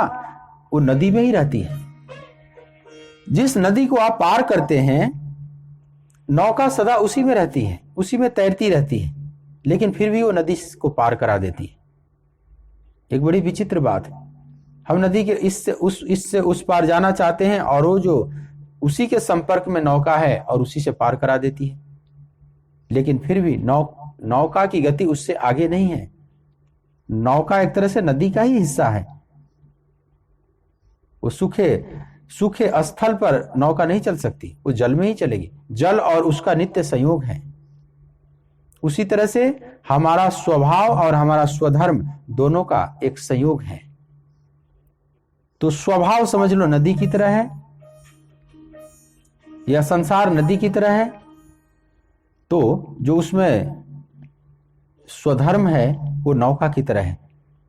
Speaker 1: वो नदी में ही रहती है। जिस नदी को आप पार करते हैं नौका सदा उसी में रहती है, उसी में तैरती रहती है, लेकिन फिर भी वो नदी को पार करा देती है। एक बड़ी विचित्र बात है। हम नदी के इससे उस पार जाना चाहते हैं और वो जो उसी के संपर्क में नौका है और उसी से पार करा देती है। लेकिन फिर भी नौका की गति उससे आगे नहीं है। नौका एक तरह से नदी का ही हिस्सा है। वो सूखे स्थल पर नौका नहीं चल सकती, वो जल में ही चलेगी। जल और उसका नित्य संयोग है। उसी तरह से हमारा स्वभाव और हमारा स्वधर्म दोनों का एक संयोग है। तो स्वभाव समझ लो नदी की तरह है, या संसार नदी की तरह है, तो जो उसमें स्वधर्म है वो नौका की तरह है।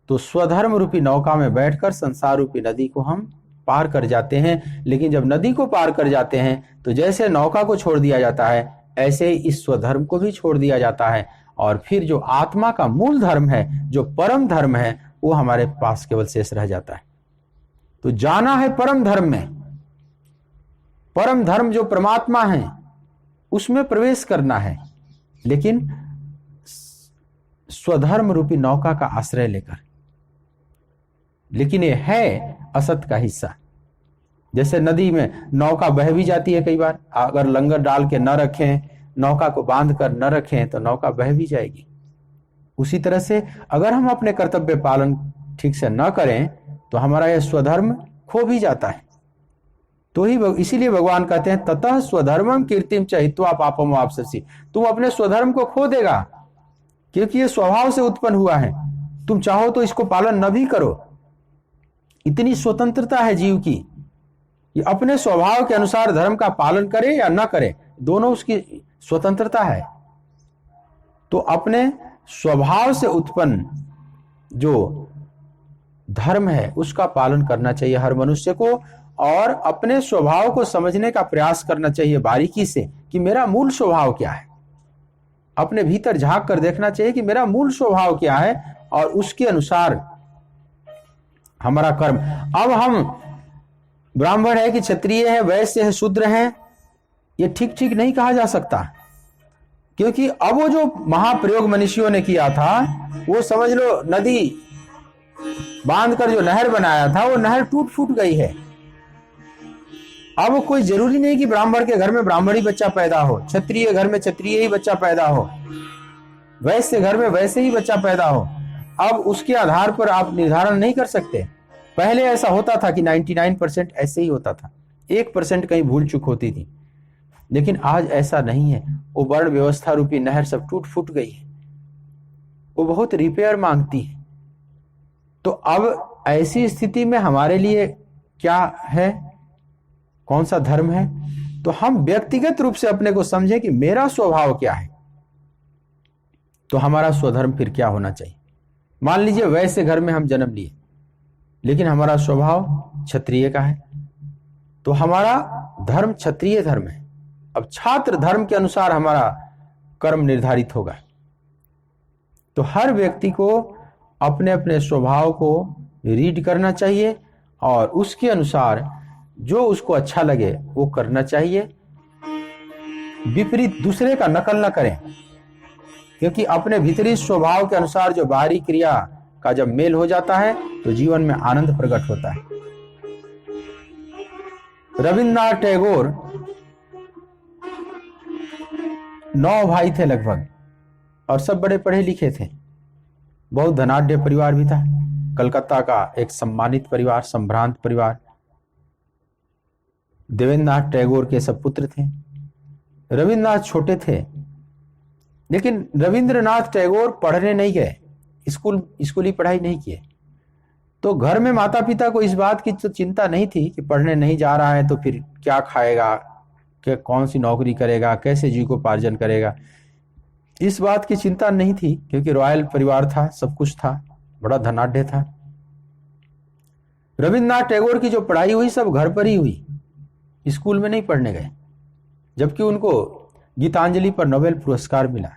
Speaker 1: तो स्वधर्म रूपी नौका में बैठकर संसार रूपी नदी को हम पार कर जाते हैं। लेकिन जब नदी को पार कर जाते हैं तो जैसे नौका को छोड़ दिया जाता है, ऐसे ही इस स्वधर्म को भी छोड़ दिया जाता है। और फिर जो आत्मा का मूल धर्म है, जो परम धर्म है, वो हमारे पास केवल शेष रह जाता है। तो जाना है परम धर्म में, परम धर्म जो परमात्मा है उसमें प्रवेश करना है, लेकिन स्वधर्म रूपी नौका का आश्रय लेकर। लेकिन ये है असत का हिस्सा। जैसे नदी में नौका बह भी जाती है कई बार, अगर लंगर डाल के न रखें, नौका को बांध कर न रखें तो नौका बह भी जाएगी। उसी तरह से अगर हम अपने कर्तव्य पालन ठीक से न करें तो हमारा यह स्वधर्म खो भी जाता है। तो ही इसीलिए भगवान कहते हैं ततः स्वधर्मम कीर्तिम च हित्वा पापम वाप्स्यसि। तुम अपने स्वधर्म को खो देगा, क्योंकि ये स्वभाव से उत्पन्न हुआ है। तुम चाहो तो इसको पालन न भी करो। इतनी स्वतंत्रता है जीव की, ये अपने स्वभाव के अनुसार धर्म का पालन करे या न करे, दोनों उसकी स्वतंत्रता है। तो अपने स्वभाव से उत्पन्न जो धर्म है उसका पालन करना चाहिए हर मनुष्य को, और अपने स्वभाव को समझने का प्रयास करना चाहिए बारीकी से कि मेरा मूल स्वभाव क्या है। अपने भीतर झांक कर देखना चाहिए कि मेरा मूल स्वभाव क्या है, और उसके अनुसार हमारा कर्म। अब हम ब्राह्मण है कि क्षत्रिय है, वैश्य है, शूद्र है, ये ठीक ठीक नहीं कहा जा सकता, क्योंकि अब वो जो महाप्रयोग मनुष्यों ने किया था, वो समझ लो नदी बांध कर जो नहर बनाया था वो नहर टूट फूट गई है। अब कोई जरूरी नहीं कि ब्राह्मण के घर में ब्राह्मणी बच्चा पैदा हो, क्षत्रिय घर में क्षत्रिय ही बच्चा पैदा हो, वैश्य घर में वैसे ही बच्चा पैदा हो। अब उसके आधार पर आप निर्धारण नहीं कर सकते। पहले ऐसा होता था कि 99% ऐसे ही होता था, 1% कहीं भूल चूक होती थी, लेकिन आज ऐसा नहीं है। वो वर्ण व्यवस्था रूपी नहर सब टूट फूट गई है, वो बहुत रिपेयर मांगती है। तो अब ऐसी स्थिति में हमारे लिए क्या है, कौन सा धर्म है? तो हम व्यक्तिगत रूप से अपने को समझें कि मेरा स्वभाव क्या है, तो हमारा स्वधर्म फिर क्या होना चाहिए। मान लीजिए वैसे घर में हम जन्म लिए, लेकिन हमारा स्वभाव क्षत्रिय का है, तो हमारा धर्म क्षत्रिय धर्म है। अब छात्र धर्म के अनुसार हमारा कर्म निर्धारित होगा। तो हर व्यक्ति को अपने अपने स्वभाव को रीड करना चाहिए और उसके अनुसार जो उसको अच्छा लगे वो करना चाहिए। विपरीत दूसरे का नकल न करें, क्योंकि अपने भीतरी स्वभाव के अनुसार जो बाहरी क्रिया का जब मेल हो जाता है तो जीवन में आनंद प्रकट होता है। रविन्द्रनाथ टैगोर 9 भाई थे लगभग, और सब बड़े पढ़े लिखे थे। बहुत धनाढ्य परिवार भी था, कलकत्ता का एक सम्मानित परिवार, संभ्रांत परिवार। देवेंद्रनाथ टैगोर के सब पुत्र थे। रविन्द्रनाथ छोटे थे, लेकिन रविंद्रनाथ टैगोर पढ़ने नहीं गए, स्कूली पढ़ाई नहीं किए। तो घर में माता पिता को इस बात की तो चिंता नहीं थी कि पढ़ने नहीं जा रहा है तो फिर क्या खाएगा, क्या कौन सी नौकरी करेगा, कैसे जीविकोपार्जन करेगा, इस बात की चिंता नहीं थी, क्योंकि रॉयल परिवार था, सब कुछ था, बड़ा धनाढ्य था। रविन्द्रनाथ टैगोर की जो पढ़ाई हुई सब घर पर ही हुई, स्कूल में नहीं पढ़ने गए, जबकि उनको गीतांजलि पर नोबेल पुरस्कार मिला।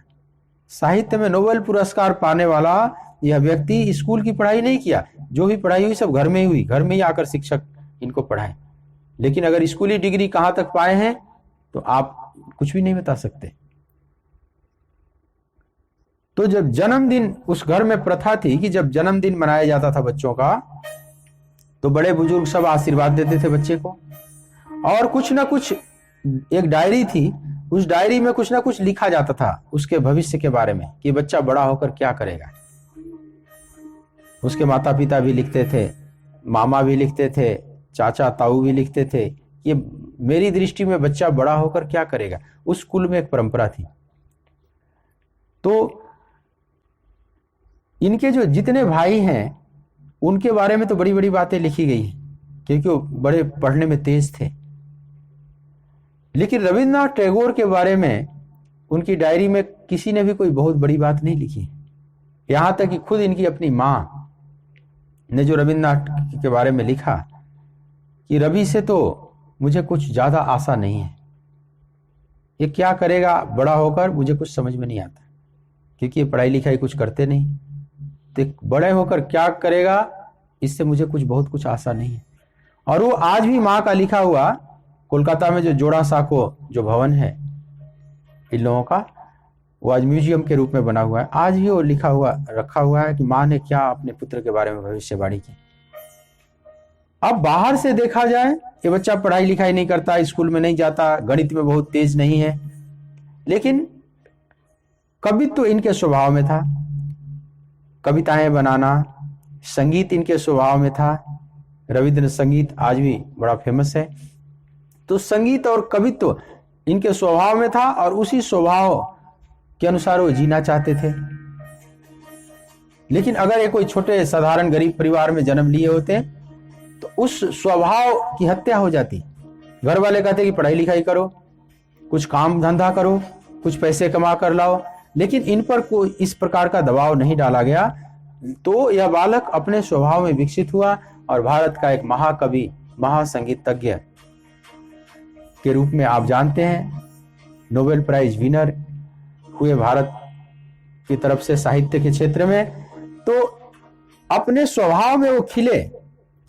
Speaker 1: साहित्य में नोबेल पुरस्कार पाने वाला यह व्यक्ति स्कूल की पढ़ाई नहीं किया, जो भी पढ़ाई हुई सब घर में ही हुई, घर में ही आकर शिक्षक इनको पढ़ाए। लेकिन अगर स्कूली डिग्री कहां तक पाए हैं तो आप कुछ भी नहीं बता सकते। तो जब जन्मदिन, उस घर में प्रथा थी कि जब जन्मदिन मनाया जाता था बच्चों का, तो बड़े बुजुर्ग सब आशीर्वाद देते थे बच्चे को, और कुछ ना कुछ, एक डायरी थी, उस डायरी में कुछ ना कुछ लिखा जाता था उसके भविष्य के बारे में कि बच्चा बड़ा होकर क्या करेगा। उसके माता पिता भी लिखते थे, मामा भी लिखते थे, चाचा ताऊ भी लिखते थे, ये मेरी दृष्टि में बच्चा बड़ा होकर क्या करेगा। उस कुल में एक परंपरा थी। तो इनके जो जितने भाई हैं उनके बारे में तो बड़ी बड़ी बातें लिखी गई हैं, क्योंकि वो बड़े पढ़ने में तेज थे। लेकिन रविन्द्रनाथ टैगोर के बारे में उनकी डायरी में किसी ने भी कोई बहुत बड़ी बात नहीं लिखी। यहां तक कि खुद इनकी अपनी मां ने जो रविन्द्रनाथ के बारे में लिखा कि रवि से तो मुझे कुछ ज्यादा आशा नहीं है, ये क्या करेगा बड़ा होकर मुझे कुछ समझ में नहीं आता, क्योंकि ये पढ़ाई लिखाई कुछ करते नहीं, तो बड़े होकर क्या करेगा इससे मुझे बहुत कुछ आशा नहीं है। और वो आज भी माँ का लिखा हुआ, कोलकाता में जो जोड़ा साको जो भवन है इन लोगों का, वो आज म्यूजियम के रूप में बना हुआ है। आज भी वो लिखा हुआ रखा हुआ है कि माँ ने क्या अपने पुत्र के बारे में भविष्यवाणी की। अब बाहर से देखा जाए, ये बच्चा पढ़ाई लिखाई नहीं करता, स्कूल में नहीं जाता, गणित में बहुत तेज नहीं है, लेकिन कवित्व तो इनके स्वभाव में था, कविताएं बनाना, संगीत इनके स्वभाव में था। रविंद्र संगीत आज भी बड़ा फेमस है। तो संगीत और कवित्व तो इनके स्वभाव में था, और उसी स्वभाव के अनुसार वो जीना चाहते थे। लेकिन अगर ये कोई छोटे साधारण गरीब परिवार में जन्म लिए होते तो उस स्वभाव की हत्या हो जाती। घर वाले कहते कि पढ़ाई लिखाई करो, कुछ काम धंधा करो, कुछ पैसे कमा कर लाओ, लेकिन इन पर कोई इस प्रकार का दबाव नहीं डाला गया। तो यह बालक अपने स्वभाव में विकसित हुआ और भारत का एक महाकवि, महासंगीतज्ञ के रूप में आप जानते हैं, नोबेल प्राइज विनर हुए भारत की तरफ से साहित्य के क्षेत्र में। तो अपने स्वभाव में वो खिले,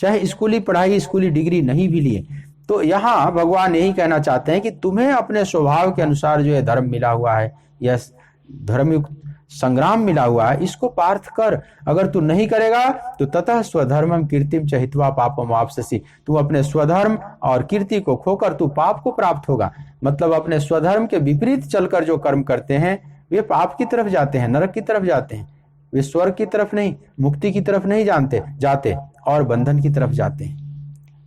Speaker 1: चाहे स्कूली पढ़ाई, स्कूली डिग्री नहीं भी लिए। तो यहाँ भगवान यही कहना चाहते हैं कि तुम्हें अपने स्वभाव के अनुसार जो है धर्म मिला हुआ है, यह धर्मयुक्त संग्राम मिला हुआ है, इसको पार्थ कर। अगर तू नहीं करेगा तो ततः स्वधर्मम कीर्तिम चहित्वा पापम वापससी, तू अपने स्वधर्म और कीर्ति को खोकर तू पाप को प्राप्त होगा। मतलब अपने स्वधर्म के विपरीत चलकर जो कर्म करते हैं वे पाप की तरफ जाते हैं, नरक की तरफ जाते हैं, वे स्वर्ग की तरफ नहीं, मुक्ति की तरफ नहीं जाते और बंधन की तरफ जाते हैं।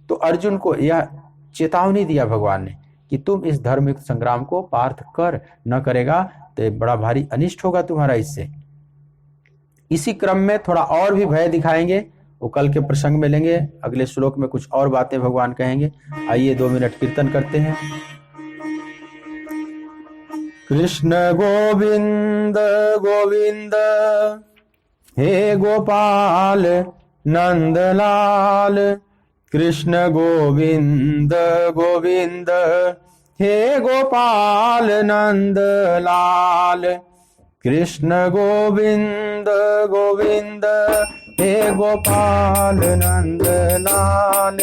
Speaker 1: तो अर्जुन को यह चेतावनी दिया भगवान ने कि तुम इस धर्मयुक्त संग्राम को पार्थ कर, न करेगा तो बड़ा भारी अनिष्ट होगा तुम्हारा इससे। इसी क्रम में थोड़ा और भी भय दिखाएंगे, वो कल के प्रसंग में लेंगे। अगले श्लोक में कुछ और बातें भगवान कहेंगे। आइए 2 मिनट कीर्तन करते हैं। कृष्ण गोविंद गोविंद हे गोपाल नंदलाल, कृष्ण गोविंद गोविंद हे गोपाल नंदलाल, कृष्ण गोविंद गोविंद हे गोपाल नंदलाल,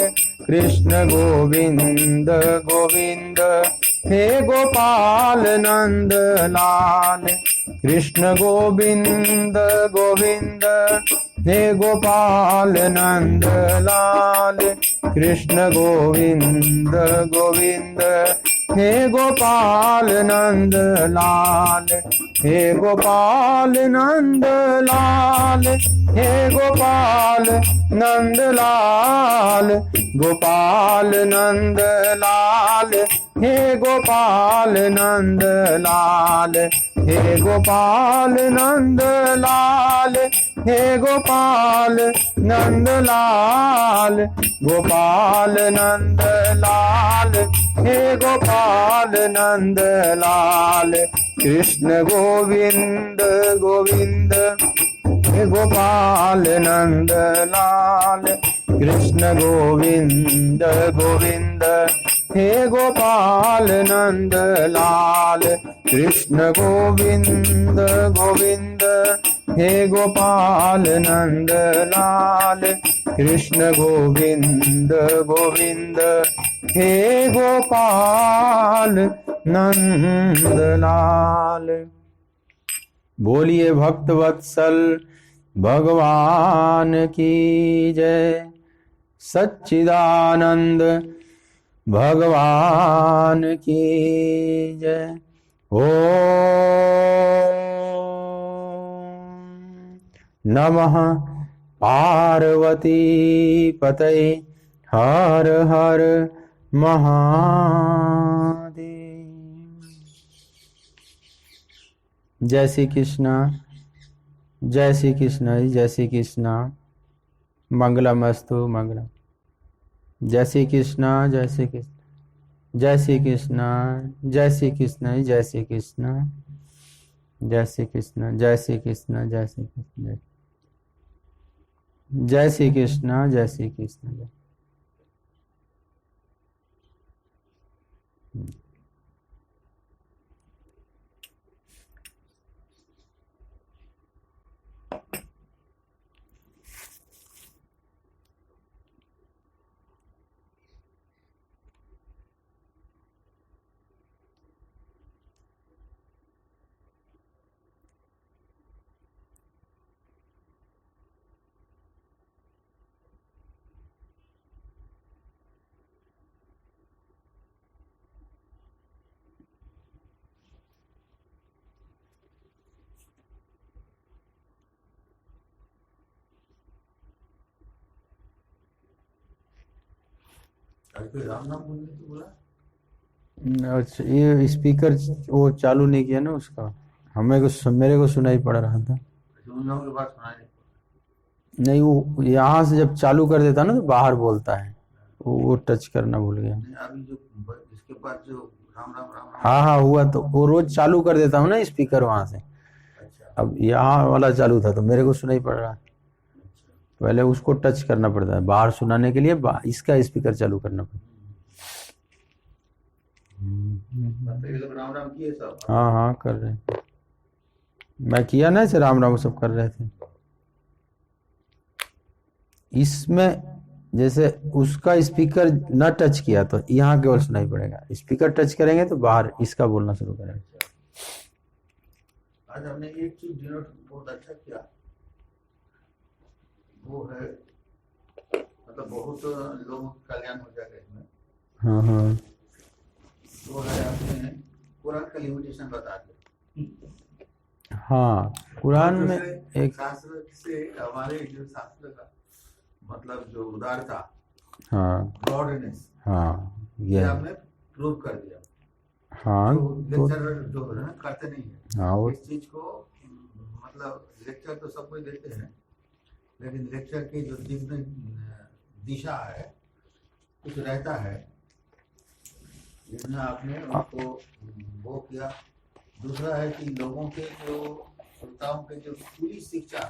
Speaker 1: कृष्ण गोविंद गोविंद हे गोपाल नंदलाल, कृष्ण गोविंद गोविंद हे गोपाल नंदलाल, कृष्ण गोविंद गोविंद हे गोपाल नंदलाल, हे गोपाल नंदलाल, हे गोपाल नंदलाल, गोपाल नंदलाल, हे गोपाल नंदलाल, हे गोपाल नंदलाल, हे गोपाल नंदलाल, गोपाल नंदलाल, हे गोपाल नंदलाल, कृष्ण गोविंद गोविंद हे गोपाल नंदलाल, कृष्ण गोविंद गोविंद हे गोपाल नंदलाल, कृष्ण गोविंद गोविंद हे गोपाल नंदलाल, कृष्ण गोविंद गोविंद हे गोपाल नंदलाल। बोलिए भक्त वत्सल भगवान की जय। सच्चिदानंद भगवान की जय। ओम नमः पार्वती पतये हर हर महादेव। जय श्री कृष्ण, जय श्री कृष्ण, जय श्री कृष्ण। मंगलमस्तु मंगलम। जय श्री कृष्ण, जय श्री कृष्ण, जय श्री कृष्ण, जय श्री कृष्ण, जय श्री कृष्ण, जय श्री कृष्ण, जय श्री कृष्ण, जय श्री कृष्ण, जय श्री कृष्ण, जय श्री कृष्ण।
Speaker 2: राम नाम बोलने को बोला।
Speaker 1: अच्छा, ये स्पीकर वो चालू नहीं किया ना उसका, हमें कुछ मेरे को सुनाई पड़ रहा था।
Speaker 2: उन लोगों के बात सुनाई
Speaker 1: नहीं, वो यहाँ से जब चालू कर देता ना तो बाहर बोलता है, वो टच करना भूल गया।
Speaker 2: नहीं। अभी जो जिसके पास जो राम राम राम राम।
Speaker 1: हाँ हाँ हुआ, तो वो रोज चालू कर देता हूँ ना स्पीकर वहां से।
Speaker 2: अच्छा
Speaker 1: अब यहाँ वाला चालू था तो मेरे को सुनाई पड़ रहा है।
Speaker 2: अच्छा।
Speaker 1: पहले उसको टच करना पड़ता है, बाहर सुनाने के लिए इसका स्पीकर चालू करना पड़ता है।
Speaker 2: मतलब ये लोग राम राम किए सब।
Speaker 1: हाँ हाँ कर रहे हैं, मैं किया ना, ऐसे राम राम सब कर रहे थे। इसमें जैसे उसका स्पीकर न टच किया तो यहाँ केवल सुनाई पड़ेगा, स्पीकर टच करेंगे तो बाहर इसका बोलना शुरू करेंगे।
Speaker 2: आज हमने एक चीज डिनोट बहुत अच्छा किया, वो है मतलब बहुत लोगों का कल्याण हो जाएगा इसमें।
Speaker 1: हाँ हाँ
Speaker 2: वो है आपने कुरान का लिमिटेशन बता दिया।
Speaker 1: हाँ, कुरान में
Speaker 2: दूसरे
Speaker 1: एक
Speaker 2: शास्त्र से हमारे जो शास्त्र का मतलब जो उदारता,
Speaker 1: हाँ
Speaker 2: ब्रॉडनेस,
Speaker 1: हाँ
Speaker 2: ये
Speaker 1: ये
Speaker 2: आपने प्रूव कर दिया।
Speaker 1: हाँ
Speaker 2: जो
Speaker 1: तो
Speaker 2: लेक्चर जो है ना करते नहीं है
Speaker 1: हाँ वो
Speaker 2: इस चीज को, मतलब लेक्चर तो सब कोई देते हैं लेकिन लेक्चर की जो दिशा है कुछ रहता है, जिसमें आपने उनको वो किया। दूसरा है कि लोगों के जो श्रोताओं के जो पूरी शिक्षा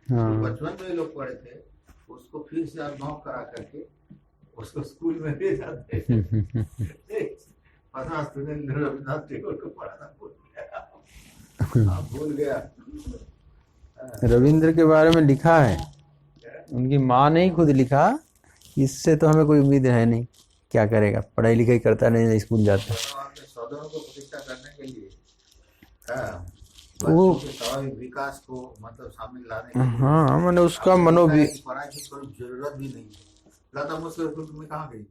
Speaker 1: हाँ
Speaker 2: बचपन में लोग पढ़े थे उसको फिर से अनुभव करा करके उसको स्कूल में ले जाते हैं। 50 स्टूडेंट रविन्द्रनाथ टैगोर को पढ़ाना भूल गया। भूल गया।
Speaker 1: रविंद्र के बारे में लिखा है, उनकी माँ ने ही खुद लिखा, इससे तो हमें कोई उम्मीद है नहीं, क्या करेगा, पढ़ाई लिखाई करता नहीं, स्कूल जाता।
Speaker 2: सौदों को प्रतिष्ठा करने के लिए
Speaker 1: वो
Speaker 2: बच्चों के स्वाभाविक विकास को मतलब शामिल लाने के लिए
Speaker 1: हाँ मैंने उसका मनोवि
Speaker 2: पढ़ाई की कोई जरूरत भी नहीं है। लता मंगेशकर स्कूल में कहाँ गई?